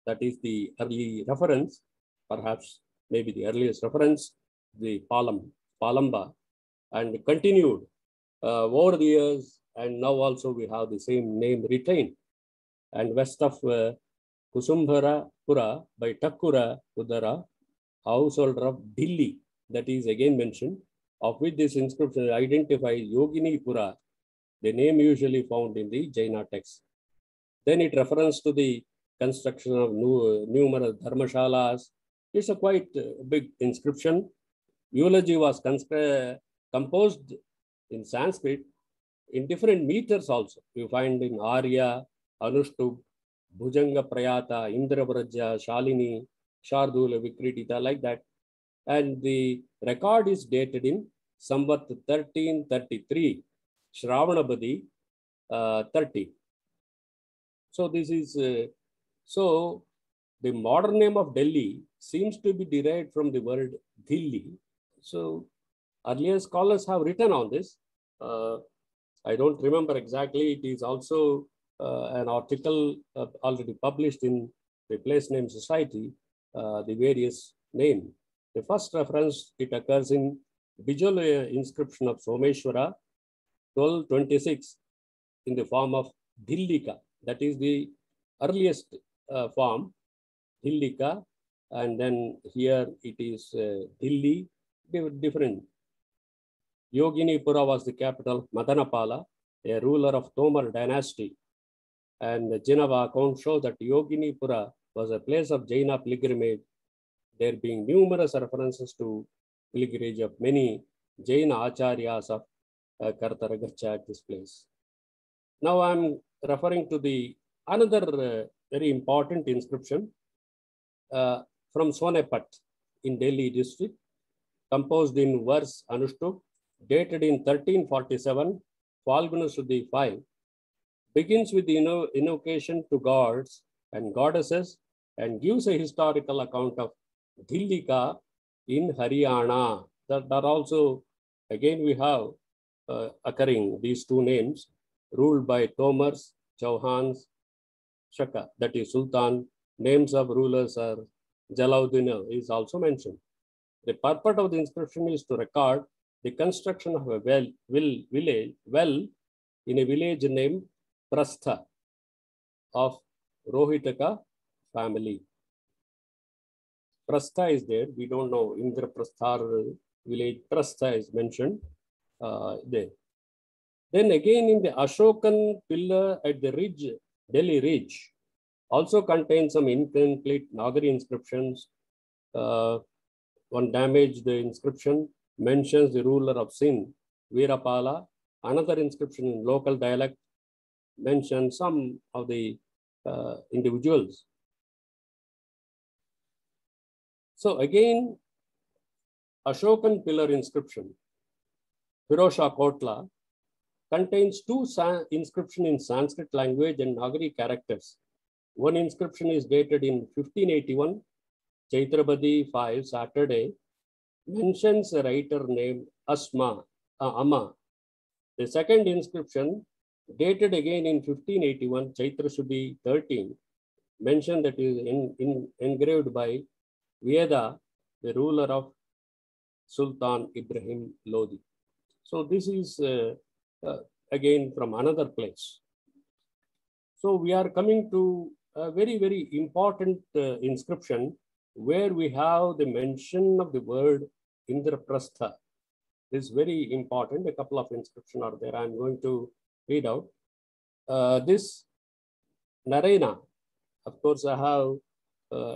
That is the early reference, perhaps maybe the earliest reference, the Palamba, and continued over the years, and now also we have the same name retained. And west of Kusumbhara Pura by Takura Udara, householder of Delhi, that is again mentioned, of which this inscription identifies Yogini Pura, the name usually found in the Jaina text. Then it refers to the construction of numerous dharmashalas. It's a quite big inscription. Eulogy was composed in Sanskrit in different meters also. You find in Arya, Anushtup, Bhujanga Prayata, Indraprastha, Shalini, Shardula, Vikritita, like that. And the record is dated in Samvat 1333, Shravanabadi 30. So this is, so the modern name of Delhi seems to be derived from the word Dilli. So earlier scholars have written on this. I don't remember exactly. It is also an article already published in the Place Name Society, the various name. The first reference, it occurs in visual inscription of Someshwara, 1226, in the form of Dhillika. That is the earliest form, Dhillika. And then here it is Dilli, different. Yogini Pura was the capital, Madanapala, a ruler of Tomar dynasty. And the Geneva account shows that Yogini Pura was a place of Jaina pilgrimage, there being numerous references to pilgrimage of many Jaina acharyas of Kartaragacha at this place. Now I'm referring to the another very important inscription from Sonepat in Delhi district, composed in verse Anushtup, dated in 1347, Falguna Suddhi 5, begins with the invocation to gods and goddesses and gives a historical account of Dhillika in Haryana. That are also, again, we have occurring these two names, ruled by Tomars, Chauhans, Shaka, that is Sultan. Names of rulers are Jalauddin is also mentioned. The purpose of the inscription is to record the construction of a well in a village named Prastha of Rohitaka family. Prastha is there. We don't know. Indraprastha village Prastha is mentioned there. Then again in the Ashokan pillar at the ridge, Delhi ridge, also contains some incomplete Nagari inscriptions. One damaged inscription mentions the ruler of Sindh, Veerapala. Another inscription in local dialect mentions some of the individuals. So again, Ashokan pillar inscription, Pirosha Kotla, contains two inscriptions in Sanskrit language and Nagari characters. One inscription is dated in 1581, Chaitrabadi 5, Saturday, mentions a writer named Amma. The second inscription, dated again in 1581, Chaitra Shuddhi 13, mentioned that is engraved by Veda, the ruler of Sultan Ibrahim Lodi. So this is again from another place. So we are coming to a very, very important inscription where we have the mention of the word Indraprastha. This is very important. A couple of inscriptions are there. I'm going to read out. This Narayana, of course, I have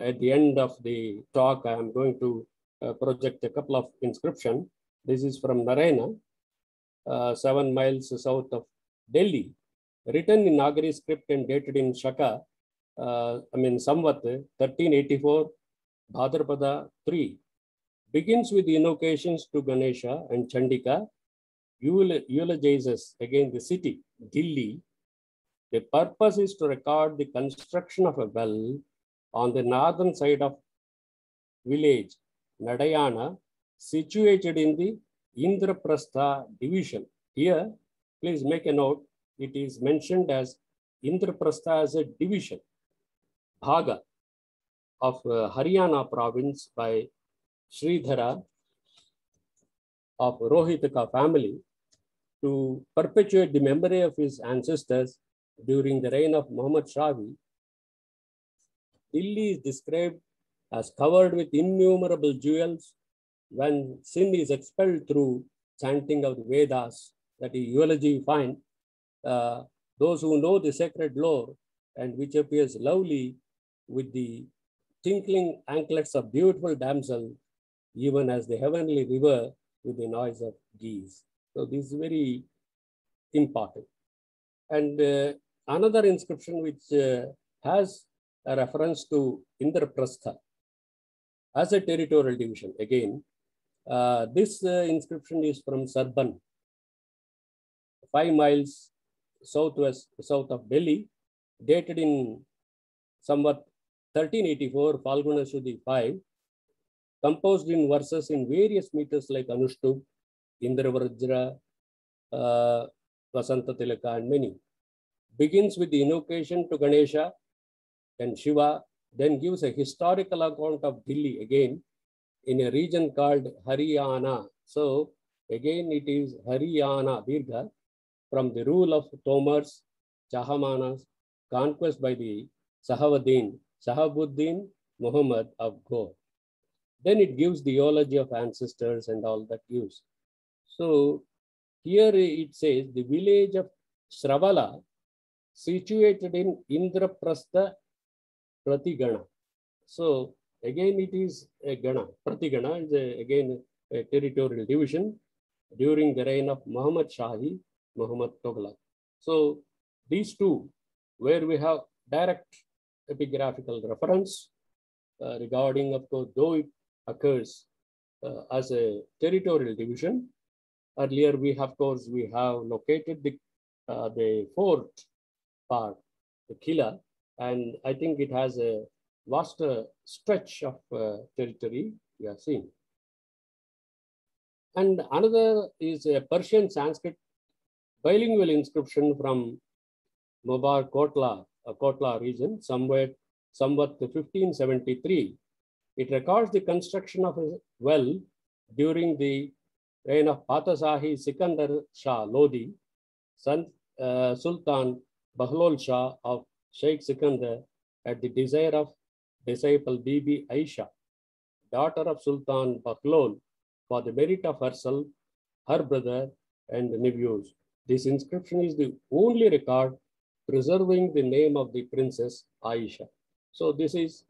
at the end of the talk, I am going to project a couple of inscriptions. This is from Narayana, 7 miles south of Delhi, written in Nagari script and dated in Shaka, Samvat 1384, Bhadrapada 3. Begins with the invocations to Ganesha and Chandika, eulogizes again the city, Delhi. The purpose is to record the construction of a well on the northern side of village, Nadayana, situated in the Indraprastha division. Here, please make a note, it is mentioned as Indraprastha as a division, Bhaga of Haryana province by Sridhara of Rohitaka family. to perpetuate the memory of his ancestors during the reign of Muhammad Shahi, Delhi is described as covered with innumerable jewels. When sin is expelled through chanting of the Vedas, that is eulogy you find, those who know the sacred lore and which appears lovely with the tinkling anklets of beautiful damsel, even as the heavenly river with the noise of geese. So this is very important. And another inscription which has a reference to Indraprastha as a territorial division. Again, this inscription is from Sarban, 5 miles south of Delhi, dated in somewhat 1384, Falguna Shuddhi 5, composed in verses in various meters like Anushtup, Indravrajra, Vasanta Tilaka, and many. Begins with the invocation to Ganesha and Shiva, then gives a historical account of Delhi again in a region called Haryana. So again, it is Haryana, Dirgha, from the rule of Tomars, Chahamanas, conquest by the Sahabuddin Muhammad of Ghor. Then it gives the eulogy of ancestors and all that gives. So here it says the village of Sravala, situated in Indraprastha Pratigana. So again, it is a Gana. Pratigana is again a territorial division during the reign of Muhammad Shahi, Muhammad Tughlaq. So these two, where we have direct epigraphical reference regarding, of course, though it occurs as a territorial division. Earlier, we have located the fourth part, the Kila, and I think it has a vast stretch of territory we have seen. And another is a Persian Sanskrit bilingual inscription from Mobar Kotla region, somewhat 1573. It records the construction of a well during the reign of Patasahi Sikandar Shah Lodi, Sultan Bahlol Shah of Sheikh Sikandar, at the desire of disciple Bibi Aisha, daughter of Sultan Bahlol, for the merit of herself, her brother, and nephews. This inscription is the only record preserving the name of the princess Aisha. So this is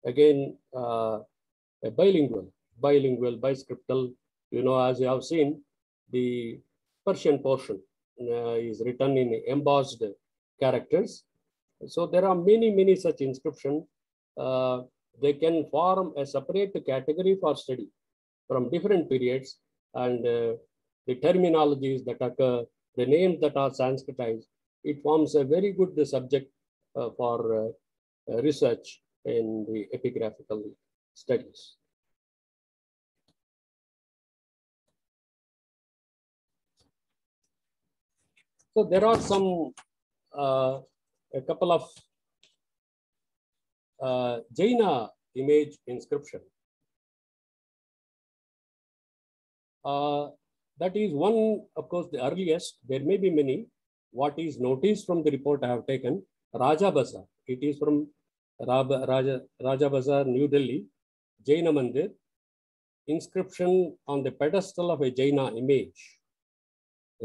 again a bilingual, biscriptal. You know, as you have seen, the Persian portion is written in embossed characters. So there are many such inscriptions. They can form a separate category for study from different periods, and the terminologies that occur, the names that are Sanskritized, it forms a very good subject for research in the epigraphical studies. So there are some, a couple of Jaina image inscription. That is one, of course, the earliest. There may be many. What is noticed from the report I have taken, Raja Bazaar. It is from Raja Bazaar, New Delhi, Jaina Mandir. Inscription on the pedestal of a Jaina image,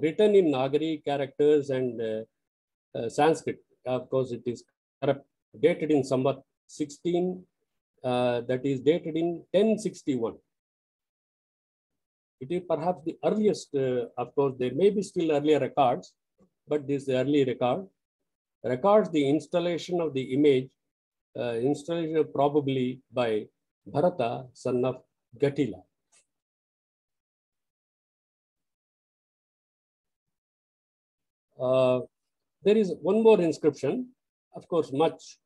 written in Nagari characters and Sanskrit. Of course, it is dated in somewhat 16, that is dated in 1061. It is perhaps the earliest, of course, there may be still earlier records, but this early record records the installation of the image, installation probably by Bharata, son of Gatila. There is one more inscription, of course, much,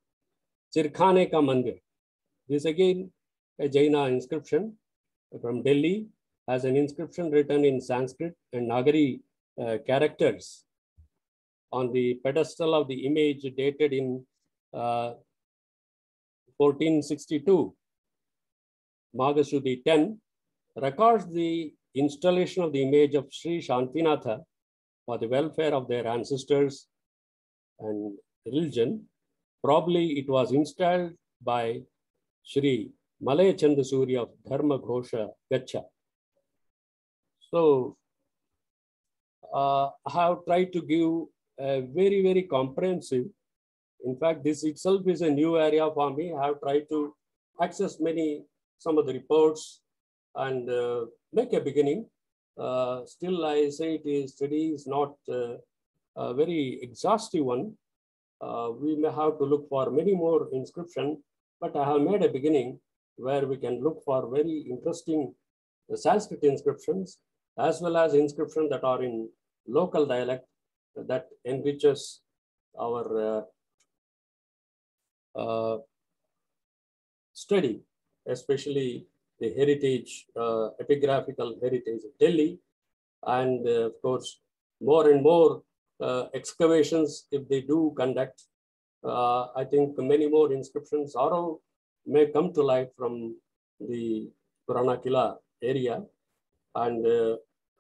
Chirkhane Ka Mandir. This again a Jaina inscription from Delhi, has an inscription written in Sanskrit and Nagari characters on the pedestal of the image, dated in 1462. Maghashuddhi 10 records the installation of the image of Sri Shantinatha for the welfare of their ancestors and religion. Probably it was installed by Shri Malaya Chandasuri of Dharma Ghosha Gacha. So I have tried to give a very, very comprehensive. In fact, this itself is a new area for me. I have tried to access some of the reports and make a beginning. Still, I say study is not a very exhaustive one. We may have to look for many more inscriptions, but I have made a beginning where we can look for very interesting Sanskrit inscriptions, as well as inscriptions that are in local dialect that enriches our study, especially the heritage, epigraphical heritage of Delhi, and of course, more and more excavations, if they do conduct, I think many more inscriptions may come to light from the Purana Kila area. And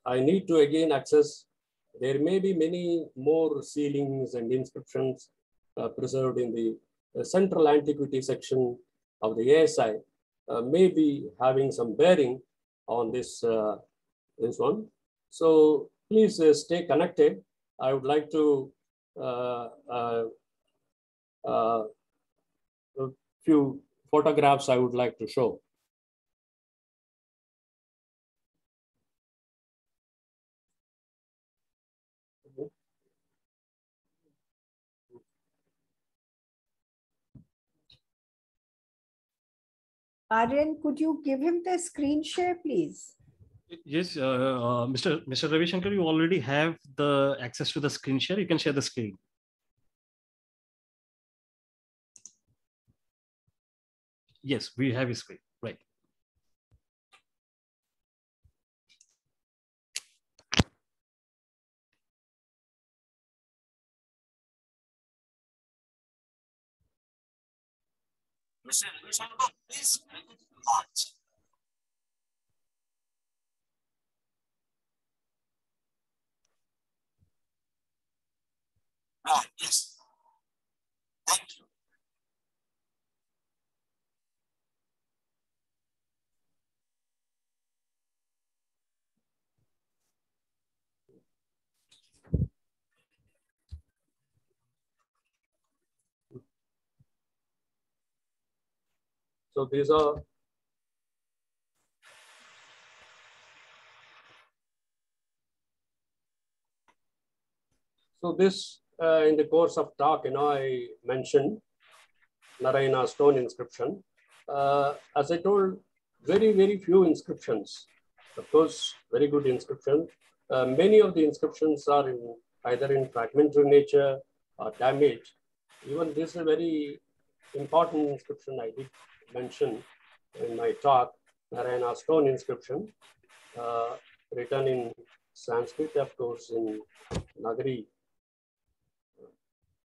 I need to again access, there may be many more sealings and inscriptions preserved in the central antiquity section of the ASI, may be having some bearing on this one. So please stay connected. I would like to a few photographs I would like to show. Aryan, could you give him the screen share, please? Yes, Mr. Ravishankar, you already have the access to the screen share. You can share the screen. Yes, we have a screen, right. Mr. Ravishankar, please launch. Yes. Thank you. So these are in the course of talk, I mentioned Narayana stone inscription. As I told, very, very few inscriptions. Of course, very good inscription. Many of the inscriptions are either in fragmentary nature or damaged. Even this is a very important inscription I did mention in my talk, Narayana stone inscription, written in Sanskrit, of course, in Nagari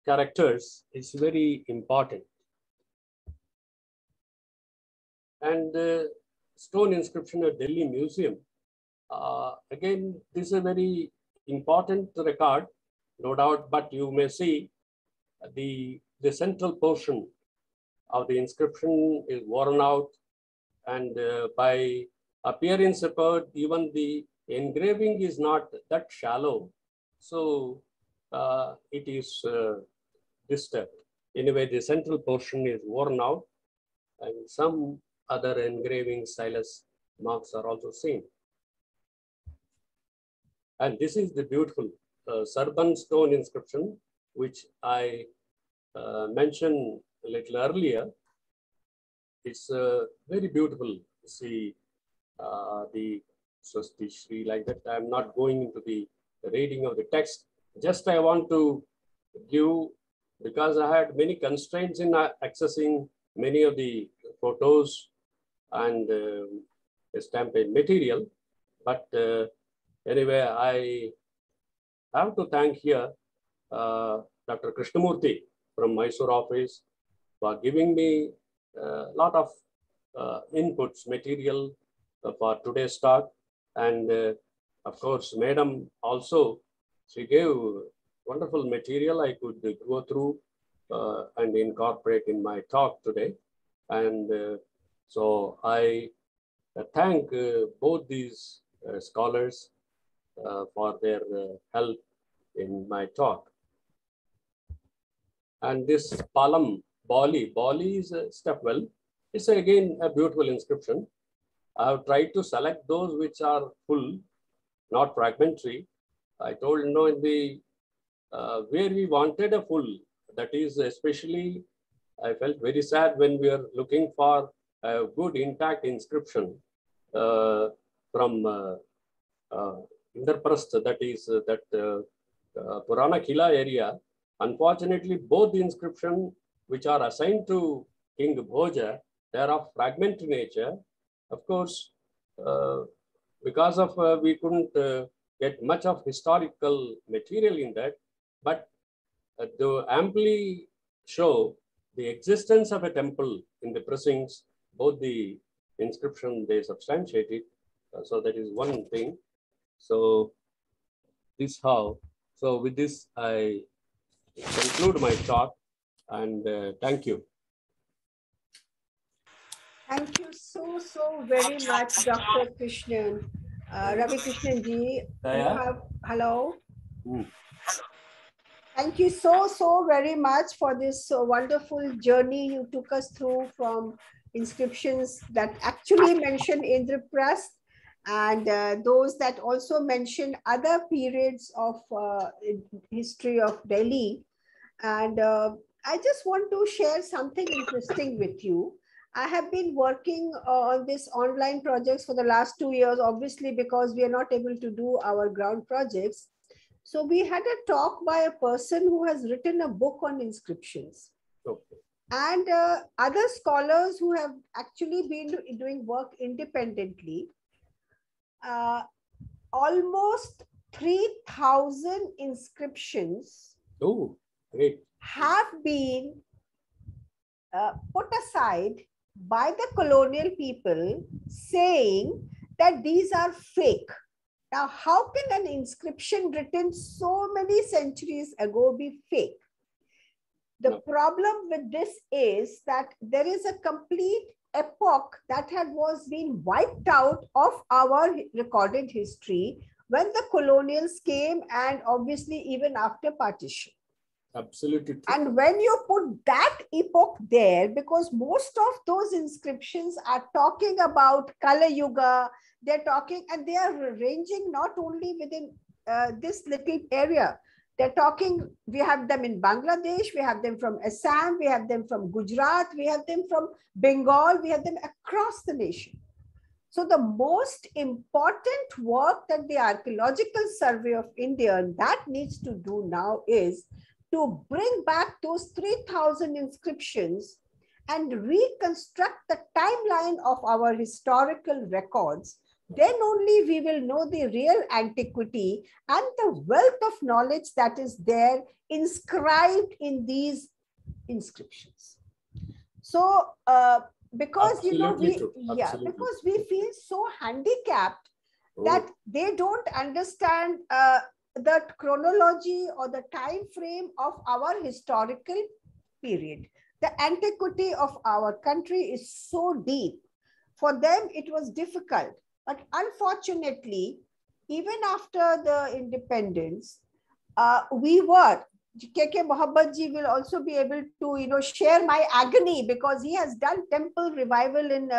characters, is very important. And the stone inscription at Delhi Museum, again, this is a very important record, no doubt, but you may see the central portion of the inscription is worn out, and by appearance report, even the engraving is not that shallow, so it is disturbed. Anyway, the central portion is worn out, and some other engraving stylus marks are also seen. And this is the beautiful Sarban stone inscription, which I mentioned a little earlier. It's very beautiful to see the Swasti Shri like that. I'm not going into the reading of the text. Just I want to give, because I had many constraints in accessing many of the photos and stamped material. But anyway, I have to thank here Dr. Krishnamurthy from Mysore office for giving me a lot of inputs, material for today's talk. And of course, Madam also she gave wonderful material I could go through and incorporate in my talk today. And so I thank both these scholars for their help in my talk. And this Palam, Bali is a step well. It's again a beautiful inscription. I have tried to select those which are full, not fragmentary. I told no in the where we wanted a full, that is especially, I felt very sad when we are looking for a good intact inscription from Indraprastha, that is that Purana Kila area. Unfortunately, both the inscription which are assigned to King Bhoja, they are of fragmentary nature. Of course, because of we couldn't get much of historical material in that, but to amply show the existence of a temple in the precincts, both the inscription they substantiated. So that is one thing. So this how. So with this, I conclude my talk, and thank you. Thank you so very much, Dr. Krishnan. Ravi Krishnan ji, hello. Thank you so very much for this wonderful journey you took us through from inscriptions that actually mention Indraprastha and those that also mention other periods of history of Delhi. And I just want to share something interesting with you. I have been working on this online projects for the last 2 years, obviously, because we are not able to do our ground projects. So we had a talk by a person who has written a book on inscriptions. Okay. And other scholars who have actually been doing work independently. Almost 3,000 inscriptions have been put aside by the colonial people, saying that these are fake. Now, how can an inscription written so many centuries ago be fake? The problem with this is that there is a complete epoch that was being wiped out of our recorded history when the colonials came, and obviously even after partition. Absolutely true. And when you put that epoch there, because most of those inscriptions are talking about Kala Yuga, they're talking, and they are ranging not only within this little area. They're talking, we have them in Bangladesh, we have them from Assam, we have them from Gujarat, we have them from Bengal, we have them across the nation. So the most important work that the Archaeological Survey of India that needs to do now is to bring back those 3,000 inscriptions and reconstruct the timeline of our historical records. Then only we will know the real antiquity and the wealth of knowledge that is there inscribed in these inscriptions. So, because absolutely because we feel so handicapped that they don't understand the chronology or the time frame of our historical period. The antiquity of our country is so deep. For them, it was difficult. But unfortunately, even after the independence, we were, K.K. Mohabbat ji will also be able to, share my agony, because he has done temple revival in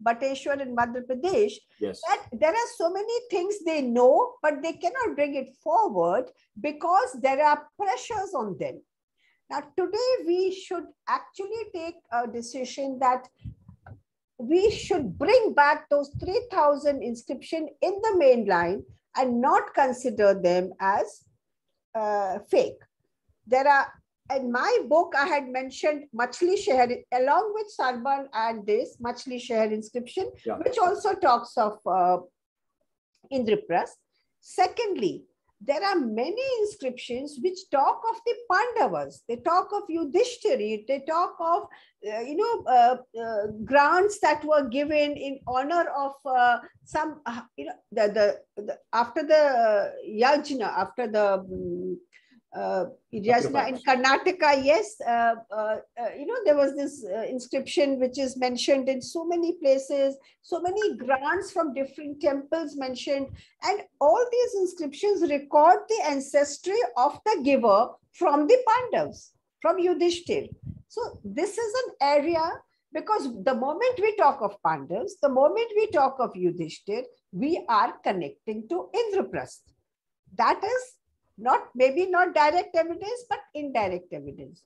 Bateshwar in Madhya Pradesh. Yes. That there are so many things they know, but they cannot bring it forward because there are pressures on them. Now, today we should actually take a decision that we should bring back those 3,000 inscriptions in the main line and not consider them as fake. There are, in my book, I had mentioned Machli Sheher along with Sarban and this Machli Sheher inscription, which also talks of Indraprastha. Secondly, there are many inscriptions which talk of the Pandavas. They talk of Yudhishthira. They talk of, grants that were given in honor of some, after the yajna, after the yajna in Karnataka, yes, there was this inscription which is mentioned in so many places, so many grants from different temples mentioned, and all these inscriptions record the ancestry of the giver from the Pandavas, from Yudhishthira. So this is an area, because the moment we talk of Pandavas, the moment we talk of Yudhishthira, we are connecting to Indraprastha. That is maybe not direct evidence, but indirect evidence.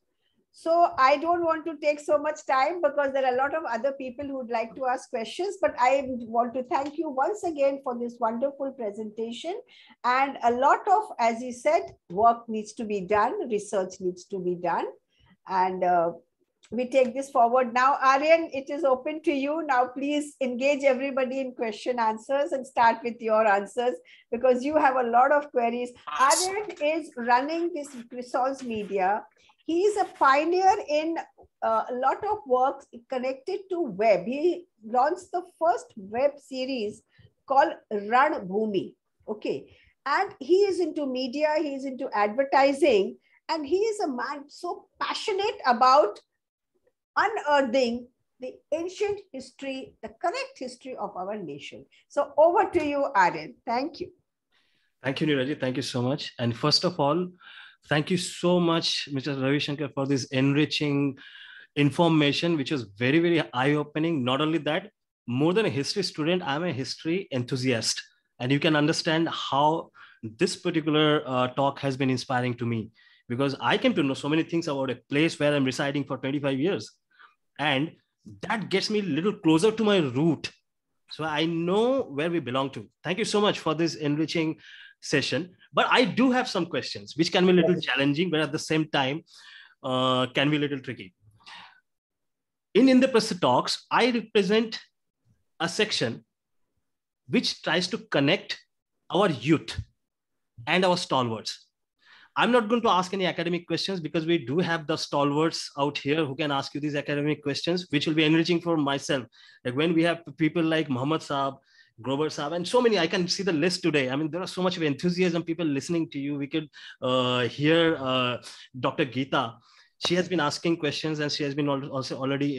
So I don't want to take so much time because there are a lot of other people who would like to ask questions, but I want to thank you once again for this wonderful presentation. And a lot of, as you said, work needs to be done, research needs to be done. And we take this forward. Now, Aryan, it is open to you. Now, please engage everybody in question answers and start with your answers because you have a lot of queries. Aryan is running this Resource Media. He is a pioneer in a lot of works connected to web. He launched the first web series called Ran Bhumi. Okay. And he is into media, he is into advertising, and he is a man so passionate about unearthing the ancient history, the correct history of our nation. So over to you, Aryan. Thank you. Thank you, Neeraji. Thank you so much. And first of all, thank you so much, Mr. Ravishankar, for this enriching information, which was very, very eye-opening. Not only that, more than a history student, I'm a history enthusiast. And you can understand how this particular talk has been inspiring to me, because I came to know so many things about a place where I'm residing for 25 years. And that gets me a little closer to my root. So I know where we belong to. Thank you so much for this enriching session. But I do have some questions, which can be a little challenging, but at the same time, can be a little tricky. In Indraprastha Talks, I represent a section which tries to connect our youth and our stalwarts. I'm not going to ask any academic questions because we do have the stalwarts out here who can ask you these academic questions, which will be enriching for myself. Like when we have people like Muhammad Saab, Grover Saab, and so many, I can see the list today. I mean, there are so much of enthusiasm, people listening to you. We could hear Dr. Geeta. She has been asking questions and she has been also already,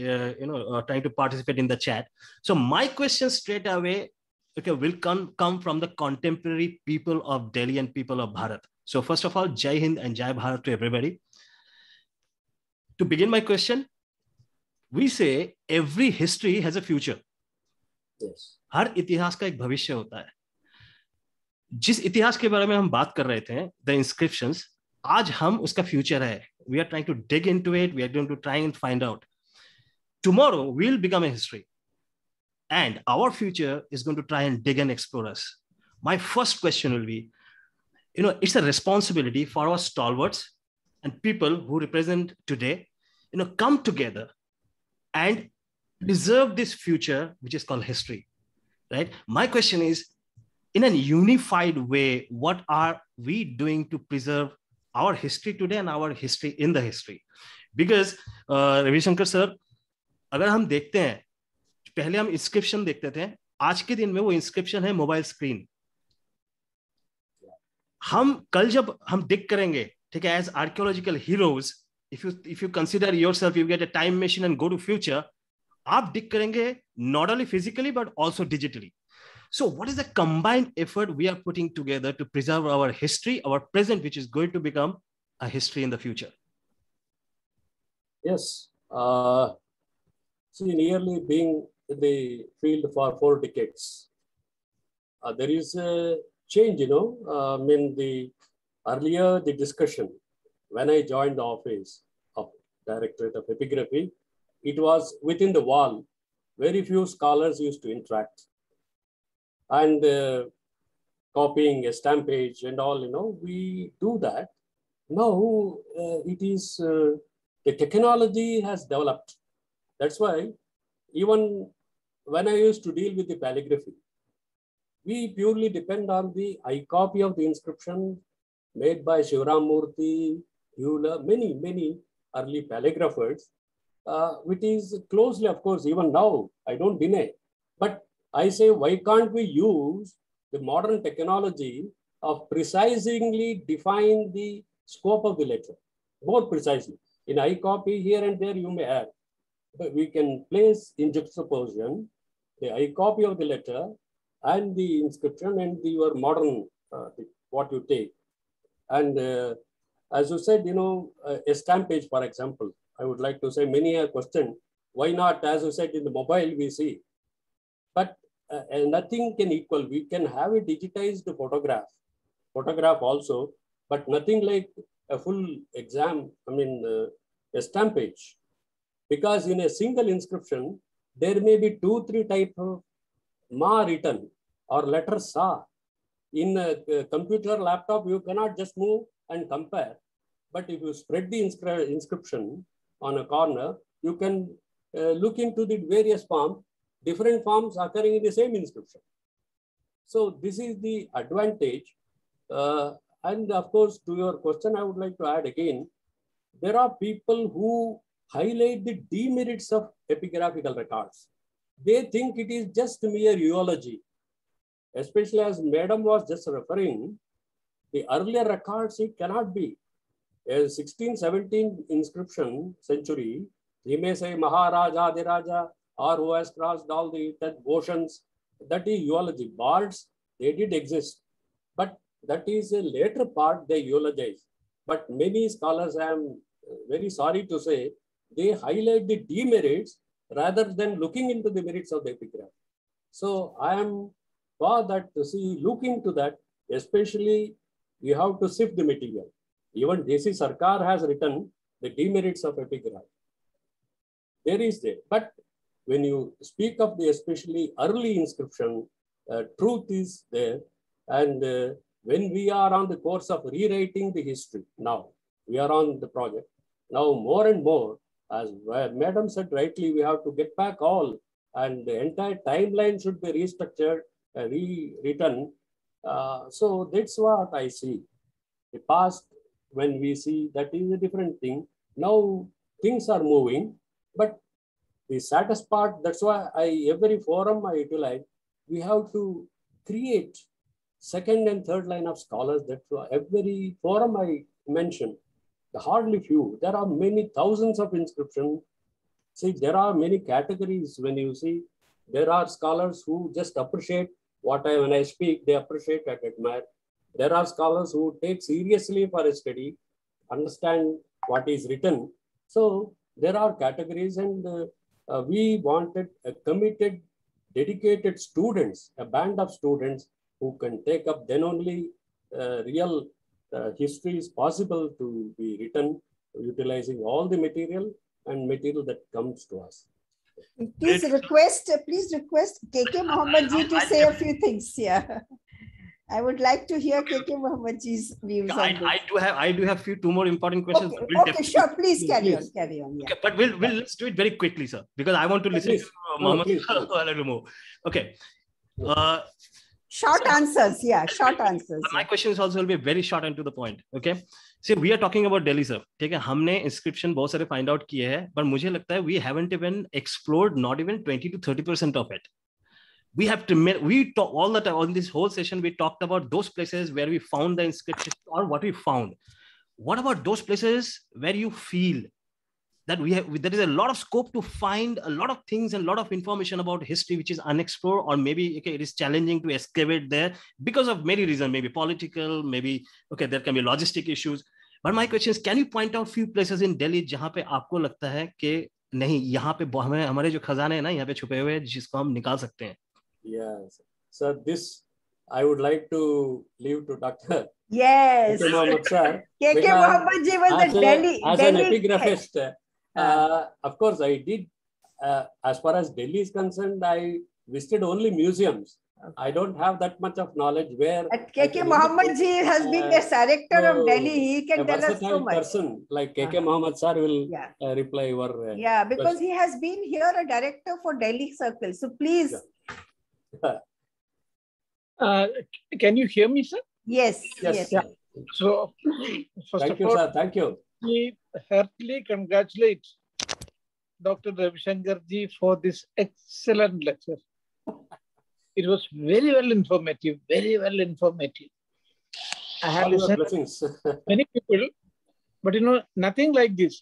trying to participate in the chat. So my question straight away, will come from the contemporary people of Delhi and people of Bharat. So first of all, Jai Hind and Jai Bharat to everybody. To begin my question, we say every history has a future. Yes. हर इतिहास का एक भविष्य होता है. जिस इतिहास के बारे में हम बात कर रहे थे, the inscriptions, आज हम उसका future है. We are trying to dig into it. We are going to try and find out. Tomorrow we'll become a history. And our future is going to try and dig and explore us. My first question will be, it's a responsibility for our stalwarts and people who represent today, come together and preserve this future, which is called history, right? My question is, in a unified way, what are we doing to preserve our history today and our history in the history? Because, Ravishankar sir, अगर हम देखते हैं, पहले हम inscription देखते थे, आज के दिन में वो inscription है मोबाइल स्क्रीन. हम कल जब हम dig करेंगे, ठीक है, as archaeological heroes, if you consider yourself, you get a time machine and go to future, आप dig करेंगे not only physically but also digitally. So what is the combined effort we are putting together to preserve our history, our present, which is going to become a history in the future? Yes. See, nearly being in the field for 4 decades, there is a change, earlier the discussion, when I joined the office of Directorate of Epigraphy, it was within the wall. Very few scholars used to interact. And copying a stamp page and all, we do that. Now it is, the technology has developed. That's why even when I used to deal with the calligraphy, we purely depend on the eye copy of the inscription made by Shivram Murthy, Euler, many early paleographers, which is closely, of course, even now, I don't deny. But I say, why can't we use the modern technology of precisely define the scope of the letter, more precisely? In eye copy, here and there you may have, but we can place in juxtaposition the eye copy of the letter and the inscription and your modern, what you take. And as you said, a stamp page, for example, I would like to say many a question, why not, as you said, in the mobile we see, but nothing can equal. We can have a digitized photograph also, but nothing like a full exam, a stamp page. Because in a single inscription, there may be 2-3 types of Ma written or letter Sa. In a computer, laptop, you cannot just move and compare. But if you spread the inscription on a corner, you can look into the various forms, different forms occurring in the same inscription. So this is the advantage. And of course, to your question, I would like to add again, there are people who highlight the demerits of epigraphical records. They think it is just mere eulogy. Especially as Madam was just referring, the earlier records, it cannot be. A 16-17 inscription century, he may say Maharaja, Adiraja, or who has crossed all the 10 oceans. That is eulogy. Bards, they did exist. But that is a later part they eulogize. But many scholars, I am very sorry to say, they highlight the demerits rather than looking into the merits of the epigraph. So I am for that to see, look into that, especially we have to sift the material. Even D.C. Sarkar has written the demerits of epigraph. There is there. But when you speak of the especially early inscription, truth is there. And when we are on the course of rewriting the history, now we are on the project. Now more and more, as Madam said rightly, we have to get back all, and the entire timeline should be restructured, rewritten. So that's what I see. The past, when we see, that is a different thing. Now things are moving, but the saddest part, that's why every forum I utilize, we have to create second and third line of scholars. That's why every forum I mention, hardly few. There are many thousands of inscriptions. See, there are many categories when you see. There are scholars who just appreciate when I speak, they appreciate and admire. There are scholars who take seriously for a study, understand what is written. So there are categories, and we wanted a committed, dedicated students, a band of students who can take up, then only real history is possible to be written, utilizing all the material that comes to us. Please request KK Mohammed ji to say a few things. Yeah, I would like to hear KK Mohammed ji's views on this. I do have two more important questions. Okay, sure. Please carry on. Yeah. Okay, but let's do it very quickly, sir, because I want to listen to Mohammed a little more. Okay. Short answers. Yeah, short answers. My question is also will be very short and to the point. Okay. See, we are talking about Delhi, sir. ठीक है, हमने inscription बहुत सारे find out किए हैं, पर मुझे लगता है we haven't even explored not even 20 to 30% of it. We have to, we talk all the time on this whole session. We talked about those places where we found the inscription or what we found. What about those places where you feel that there is a lot of scope to find a lot of things and a lot of information about history which is unexplored, or maybe it is challenging to excavate there because of many reasons, maybe political, maybe there can be logistic issues. But my question is, can you point out few places in Delhi जहाँ पे आपको लगता है कि नहीं, यहाँ पे हमारे जो खजाने हैं ना, यहाँ पे छुपे हुए हैं जिसको हम निकाल सकते हैं? Yes, so this I would like to leave to Dr. Yes, KK Mohammed sir. KK Mohammed ji was the Delhi an epigraphist. Of course, I did. As far as Delhi is concerned, I visited only museums. I don't have that much of knowledge where. KK Mohammed ji has been the director of Delhi. He can tell us so much. Person like KK Mohammed sir will reply your. Because he has been here a director for Delhi Circle. So please. Can you hear me, sir? Yes. Yes. Yeah. So, first Thank of you, all, sir. Thank you. we heartily congratulate Dr. Ravishankar ji for this excellent lecture. It was very well informative, very well informative. I had All your listened blessings. to many people, but nothing like this.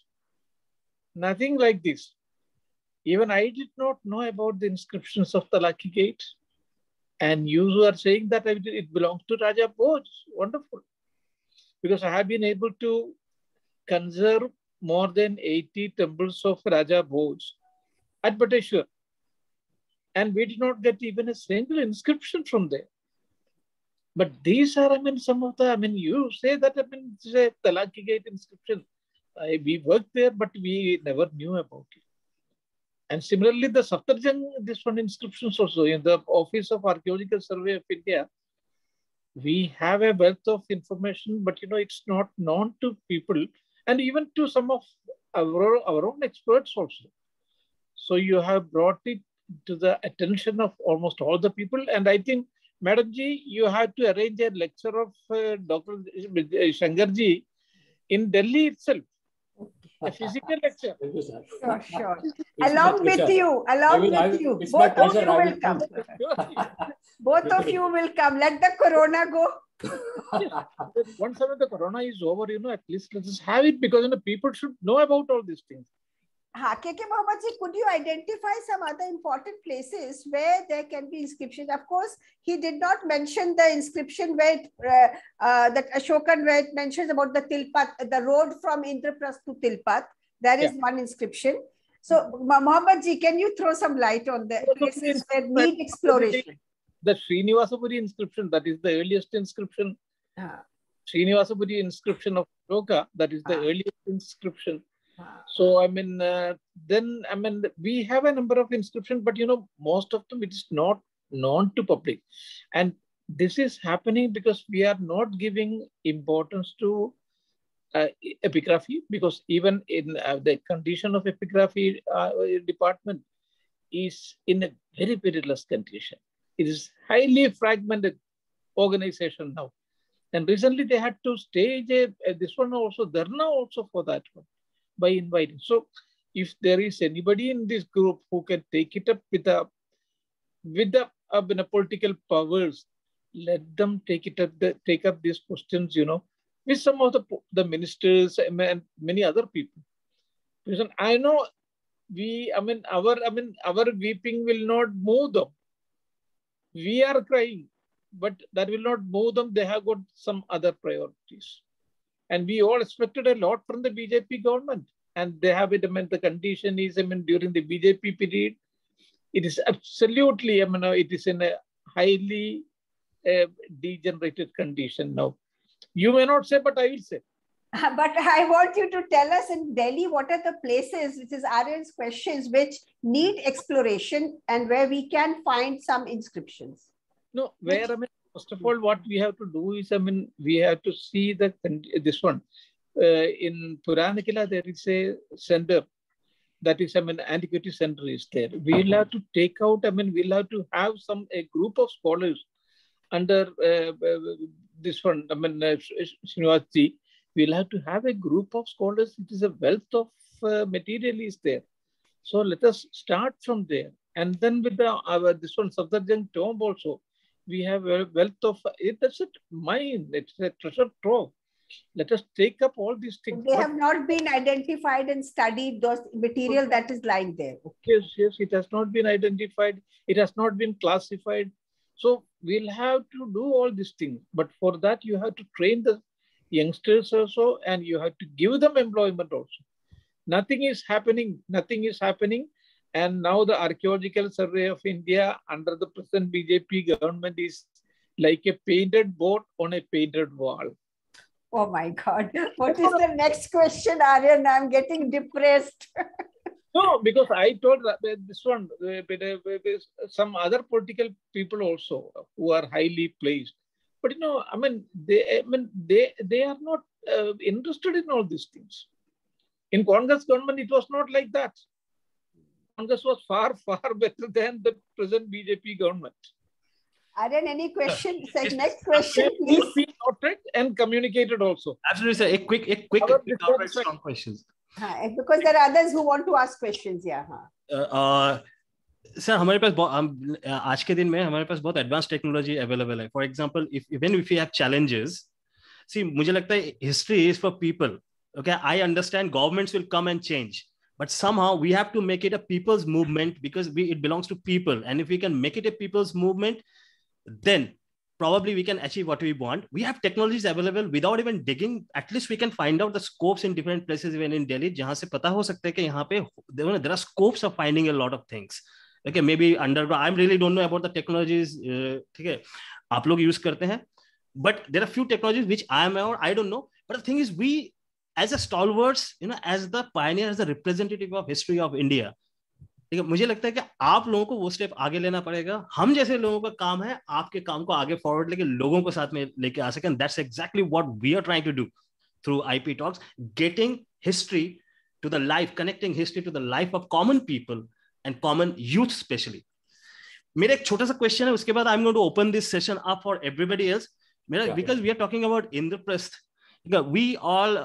Nothing like this. Even I did not know about the inscriptions of the Lucky Gate. And you are saying that it belongs to Raja Bhoj. Wonderful. Because I have been able to conserve more than 80 temples of Raja Bhoj at Bateshwar. And we did not get even a single inscription from there. But these are, some of the, you say that, say, the Lucky Gate inscription. We worked there, but we never knew about it. And similarly, the Saftarjung, this one inscriptions also in the Office of Archaeological Survey of India, we have a wealth of information, but it's not known to people and even to some of our own experts also. So you have brought it to the attention of almost all the people. And I think, Madam Ji, you have to arrange a lecture of Dr. Shankar Ji in Delhi itself. A physical lecture. Thank you, sir. Sure. It's Along my with pleasure. you. It's my Both of pleasure. you I will come. Both of you will come. Let the corona go. Once the corona is over, at least let us have it, because people should know about all these things. KK Mohammed ji, could you identify some other important places where there can be inscriptions? Of course, he did not mention the inscription where that Ashokan, where it mentions about the Tilpat, the road from Indraprastha to Tilpat. There is one inscription. So, Mohammed ji, can you throw some light on the places where need exploration? The Srinivasapuri inscription, that is the earliest inscription. Srinivasapuri inscription of Ashoka, that is the earliest inscription. So, then, we have a number of inscriptions, but, most of them, it is not known to public. And this is happening because we are not giving importance to epigraphy, because even in the condition of epigraphy department is in a very perilous condition. It is highly fragmented organization now. And recently they had to stage this one also, Dharna also for that one, by inviting. So if there is anybody in this group who can take it up with the political powers, let them take up these questions, with some of the ministers and many other people. Because I know our weeping will not move them. We are crying, but that will not move them. They have got some other priorities. And we all expected a lot from the BJP government. And they have it, the condition is, during the BJP period, it is absolutely, it is in a highly degenerated condition now. You may not say, but I will say. But I want you to tell us in Delhi, what are the places, which is Aryan's questions, which need exploration and where we can find some inscriptions? No, where, first of all, what we have to do is, we have to see this one. In Puranakila, there is a center that is, antiquity center is there. We'll have to take out, we'll have to have a group of scholars under this one, Srinivasji. We'll have to have a group of scholars. It is a wealth of material is there. So let us start from there. And then with this one, Safdarjung tomb also, we have a wealth of, that's a mine, it's a treasure trove. Let us take up all these things. They have not been identified and studied those material that is lying there. Yes, it has not been identified. It has not been classified. So we'll have to do all these things. But for that, you have to train the youngsters also, and you have to give them employment also. Nothing is happening. And now the Archaeological Survey of India under the present BJP government is like a painted board on a painted wall. Oh my God. What is the next question, Aryan? I'm getting depressed. No, because I told this one, some other political people also who are highly placed. But they are not interested in all these things. In Congress government, it was not like that. Congress was far, far better than the present BJP government. Aryan, any question? Next question, please. Please be noted and communicated also. Absolutely, sir. A quick strong questions. Because there are others who want to ask questions. Yeah. Sir हमारे पास आज के दिन में हमारे पास बहुत advance technology available है. For example even if you have challenges, see मुझे लगता है history is for people. Okay, I understand governments will come and change, but somehow we have to make it a people's movement because it belongs to people, and if we can make it a people's movement, then probably we can achieve what we want. We have technologies available without even digging. At least we can find out the scopes in different places, even in Delhi, jahan se pata ho sakta hai ki yahan pe there are scopes of finding a lot of things. Okay, maybe underground, I really don't know about the technologies. ठीक है, आप लोग use करते हैं, but there are few technologies which I am or I don't know. But the thing is, we as a stalwarts, as the pioneer, as the representative of history of India, ठीक है, मुझे लगता है कि आप लोगों को वो स्टेप आगे लेना पड़ेगा. हम जैसे लोगों का काम है आपके काम को आगे फॉरवर्ड लेके लोगों को साथ में लेके आ सकें. That's exactly what we are trying to do through IP Talks, getting history to the life, connecting history to the life of common people and common youth especially. मेरा एक छोटा सा क्वेश्चन है, उसके बाद I'm going to open this session up for everybody else. Because we are talking about Indraprastha. We all,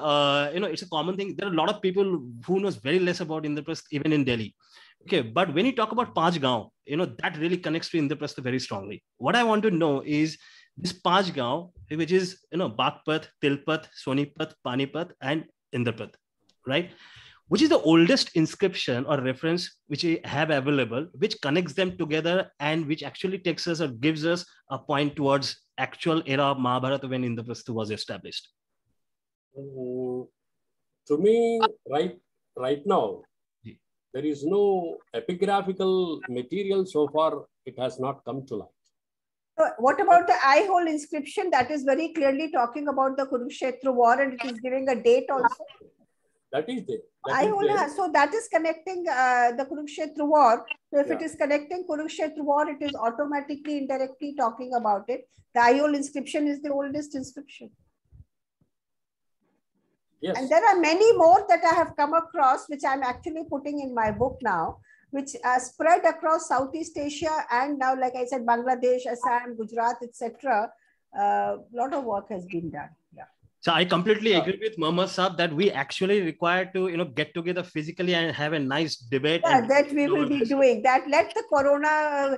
it's a common thing. There are a lot of people who knows very less about Indraprastha, even in Delhi. Okay, but when you talk about Panch Gaon, that really connects to Indraprastha very strongly. What I want to know is this Panch Gaon, which is, Bagpat, Tilpat, Sonipat, Panipat, and Indraprastha, right? Which is the oldest inscription or reference which we have available, which connects them together and which actually takes us or gives us a point towards actual era of Mahabharata when Indraprastha was established? To me, right now, there is no epigraphical material so far. It has not come to light. So what about the eye-hole inscription? That is very clearly talking about the Kurukshetra war, and it is giving a date also. That is there. So that is connecting the Kurukshetra war. So if it is connecting Kurukshetra war, it is automatically indirectly talking about it. The eye-hole inscription is the oldest inscription. Yes. And there are many more that I have come across, which I'm actually putting in my book now, which are spread across Southeast Asia and now, like I said, Bangladesh, Assam, Gujarat, etc. A lot of work has been done. Yeah. So I completely agree with Mohammad Saab that we actually require to get together physically and have a nice debate. Yeah, that we will be doing. That let the corona,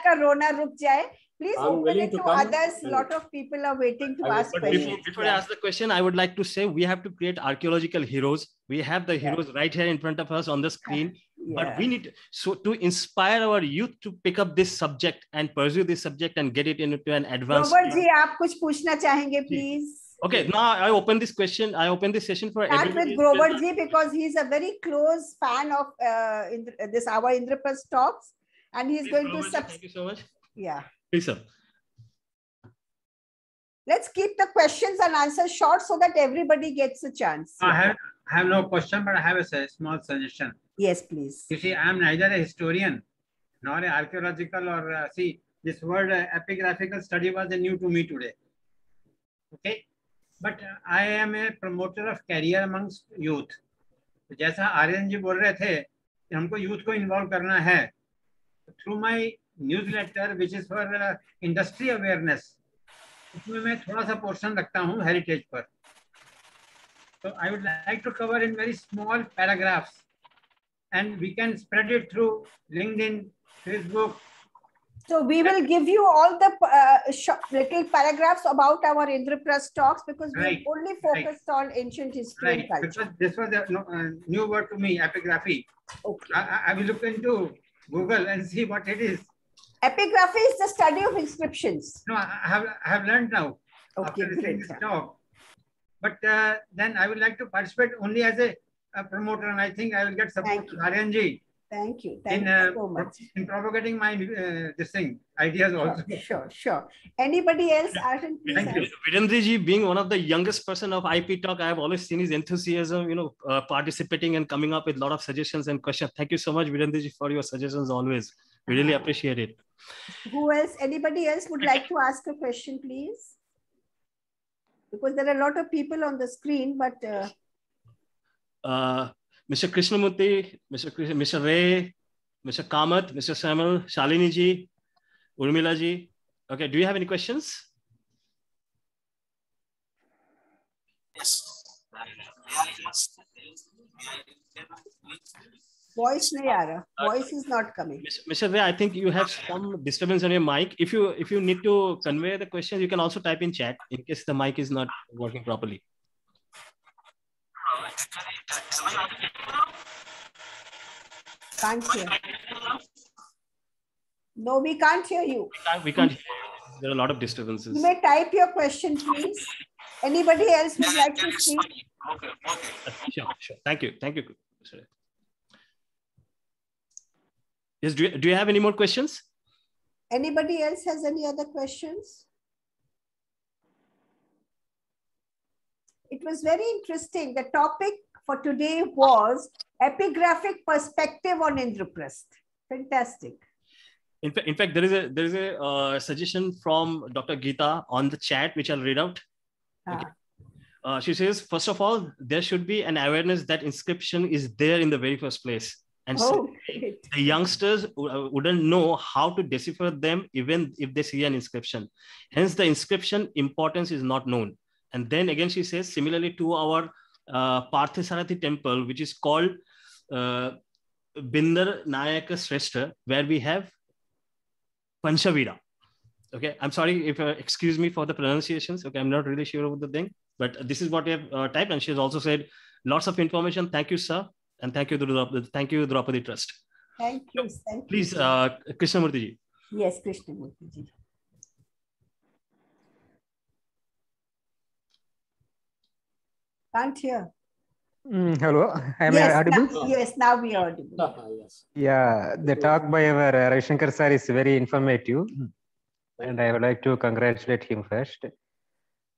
corona ruk jaye. Please open it to others. A lot of people are waiting to ask questions. Before I ask the question, I would like to say we have to create archaeological heroes. We have the heroes right here in front of us on the screen. But we need to inspire our youth to pick up this subject and pursue this subject and get it into an advanced. Grover ji, aap kuch puchna chahenge, please. Okay, now I open this question. I open this session for everybody. Start with Grover ji because he's a very close fan of our Indraprastha talks, and he's going to. Thank you so much. Yeah. Please, sir. Let's keep the questions and answers short so that everybody gets a chance. I have no question, but I have a small suggestion. Yes, please. You see, I am neither a historian nor an archaeological or see, this word epigraphical study was new to me today. Okay, but I am a promoter of career amongst youth. जैसा आर्यन जी बोल रहे थे, हमको youth को involve करना है. Through my newsletter, which is for industry awareness, उसमें मैं थोड़ा सा portion रखता हूँ heritage पर. So I would like to cover in very small paragraphs, and we can spread it through LinkedIn, Facebook. So we will give you all the little paragraphs about our Indraprastha talks because we only focused on ancient history and culture. Because this was a new word to me, epigraphy. Okay. I will look into Google and see what it is. Epigraphy is the study of inscriptions. No, I have learned now after listening to this talk. But then I would like to participate only as a promoter, and I think I will get support from Aryan ji. Thank you. Thank you so much. In propagating my ideas also. Sure. Anybody else? Aryan, please. Thank you. Virendra ji, being one of the youngest person of IP Talk, I have always seen his enthusiasm, participating and coming up with a lot of suggestions and questions. Thank you so much, Virendra ji, for your suggestions always. We really appreciate it. Who else? Anybody else would like to ask a question, please? Because there are a lot of people on the screen, but Mr. Krishnamurthy, Mr. Ray, Mr. Kamath, Mr. Samuel, Shalini ji, Urmila ji. Okay, do you have any questions? Yes. Voice nahi aa raha. Voice is not coming. Mr. Ray, I think you have some disturbance on your mic. If you need to convey the question, you can also type in chat in case the mic is not working properly. Can't hear. No, we can't hear you. We can't hear you. There are a lot of disturbances. You may type your question, please. Anybody else would like to speak? Okay. Sure. Thank you, Mr. Ray. Yes, do you have any more questions? Anybody else has any other questions? It was very interesting. The topic for today was epigraphic perspective on Indraprastha. Fantastic. In fact, there is a suggestion from Dr. Geeta on the chat, which I'll read out. Okay. She says, first of all, there should be an awareness that inscription is there in the very first place. And so the youngsters wouldn't know how to decipher them even if they see an inscription. Hence, the inscription importance is not known. And then again, she says, similarly to our Parthasarathi temple, which is called Bindar Nayaka Shrestha, where we have Panchavira. Okay, I'm sorry if excuse me for the pronunciations. Okay, I'm not really sure about the thing, but this is what we have typed. And she has also said lots of information. Thank you, sir. And thank you, Draupadi Trust. Thank you. Please, Krishnamurthy ji. Yes, Krishnamurthy ji. Can't hear. Hello, am I audible? Yes, now we are audible. Yes. Yeah, the talk by our Ravishankar sir is very informative, and I would like to congratulate him first.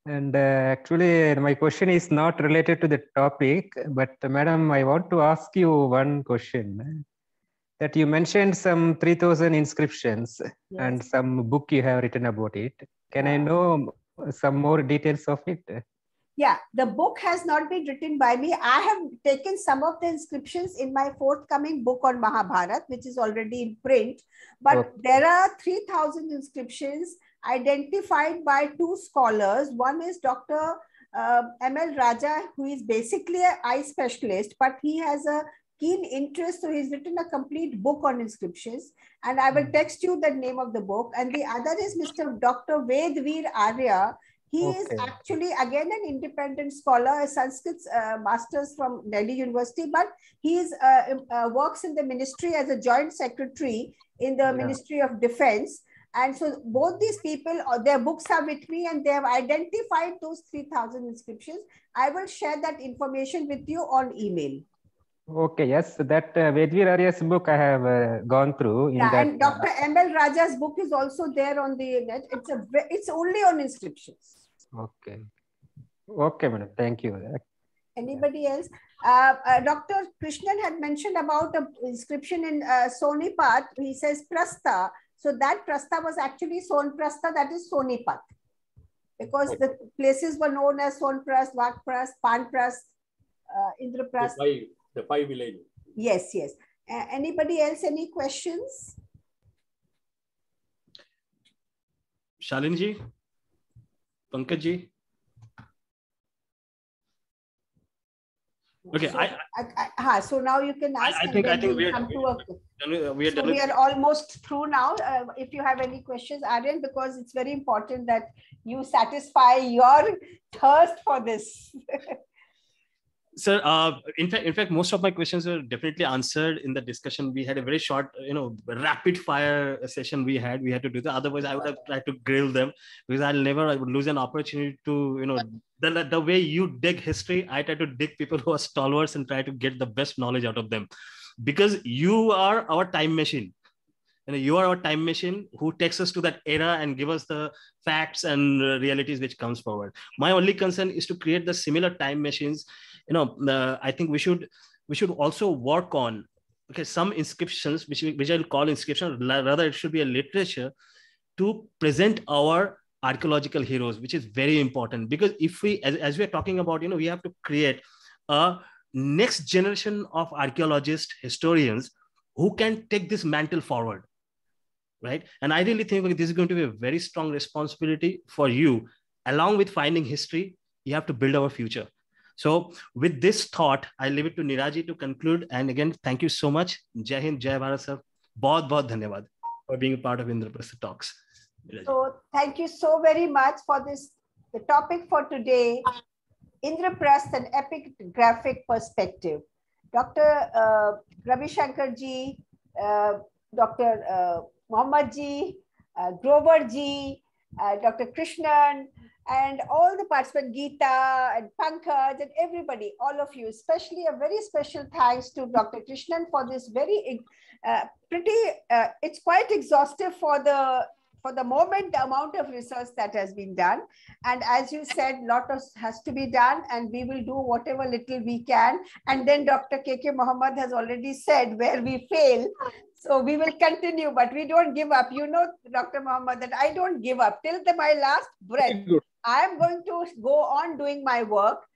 And actually, my question is not related to the topic, but madam, I want to ask you one question. That you mentioned some 3,000 inscriptions and some book you have written about it. Can I know some more details of it? Yeah, the book has not been written by me. I have taken some of the inscriptions in my forthcoming book on Mahabharata, which is already in print. But there are 3,000 inscriptions identified by two scholars. One is Dr. M.L. Raja, who is basically an eye specialist, but he has a keen interest. So he's written a complete book on inscriptions. And I will text you the name of the book. And the other is Mr. Dr. Vedveer Arya. He is actually, again, an independent scholar, a Sanskrit master's from Delhi University, but he works in the ministry as a joint secretary in the Ministry of Defense. And so both these people, their books are with me and they have identified those 3,000 inscriptions. I will share that information with you on email. Okay, yes, that Vedveer Arya's book I have gone through. And Dr. M.L. Raja's book is also there on the net. It's only on inscriptions. Okay. Okay, madam. Thank you. Anybody else? Dr. Krishnan had mentioned about an inscription in Sonipat. He says Prastha. So that Prastha was actually Sonprastha, that is Sonipat. Because the places were known as Sonprast, Vakprast, Panprast, Indraprastha. The five villages. Yes. Anybody else? Any questions? Shalini ji? Pankaj ji? Okay, so now you can ask. I think we are almost through now. If you have any questions, Aryan, because it's very important that you satisfy your thirst for this. Sir, in fact, most of my questions are definitely answered in the discussion. We had a very short, rapid fire session we had to do that. Otherwise, I would have tried to grill them because I would lose an opportunity to, the way you dig history, I try to dig people who are stalwarts and try to get the best knowledge out of them because you are our time machine. You are our time machine who takes us to that era and give us the facts and realities which comes forward. My only concern is to create the similar time machines. I think we should also work on some inscriptions, which I'll call inscription. Rather, it should be a literature to present our archaeological heroes, which is very important because if we, as we are talking about, we have to create a next generation of archaeologists, historians who can take this mantle forward. right? And I really think this is going to be a very strong responsibility for you. Along with finding history, you have to build our future. So with this thought, I leave it to Neeraji to conclude. And again, thank you so much. Jai Hind, Jai Bharat, sir. Bahut dhanyawad for being a part of Indraprastha Talks. Neeraji. So thank you so very much for this. The topic for today, Indraprastha, an epigraphic perspective. Dr. Ravishankar ji, Dr. Mohammed ji, Grover ji, Dr. Krishnan, and all the participants, Geeta and Pankaj and everybody, all of you, especially a very special thanks to Dr. Krishnan for this very it's quite exhaustive for the moment, the amount of research that has been done. And as you said, lot has to be done, and we will do whatever little we can. And then Dr. K.K. Mohammed has already said where we fail. So we will continue, but we don't give up. You know, Dr. Mohammed, that I don't give up till my last breath. I am going to go on doing my work.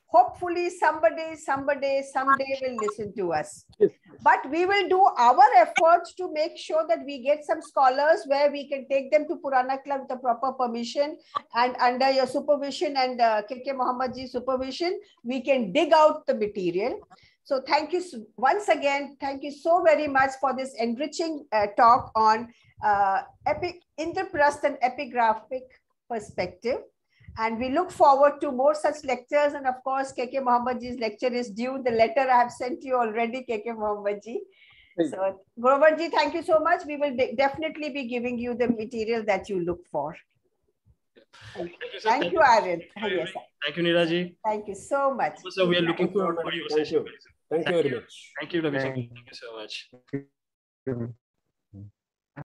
Hopefully someday will listen to us. But we will do our efforts to make sure that we get some scholars where we can take them to Purana Club with the proper permission, and under your supervision and K.K. Mohammed ji's supervision, we can dig out the material. So thank you once again. Thank you so very much for this enriching talk on Indraprastha and epigraphic perspective. And we look forward to more such lectures. And of course, K.K. Mohammed ji's lecture is due. The letter I have sent you already, K.K. Mohammed ji. So, Grover ji, thank you so much. We will definitely be giving you the material that you look for. Thank you, Arvind. Yes, thank you, Neeraji. Thank you so much. So we are looking forward for your session. Thank you very much. Thank you, Ravishankar. Thank you so much.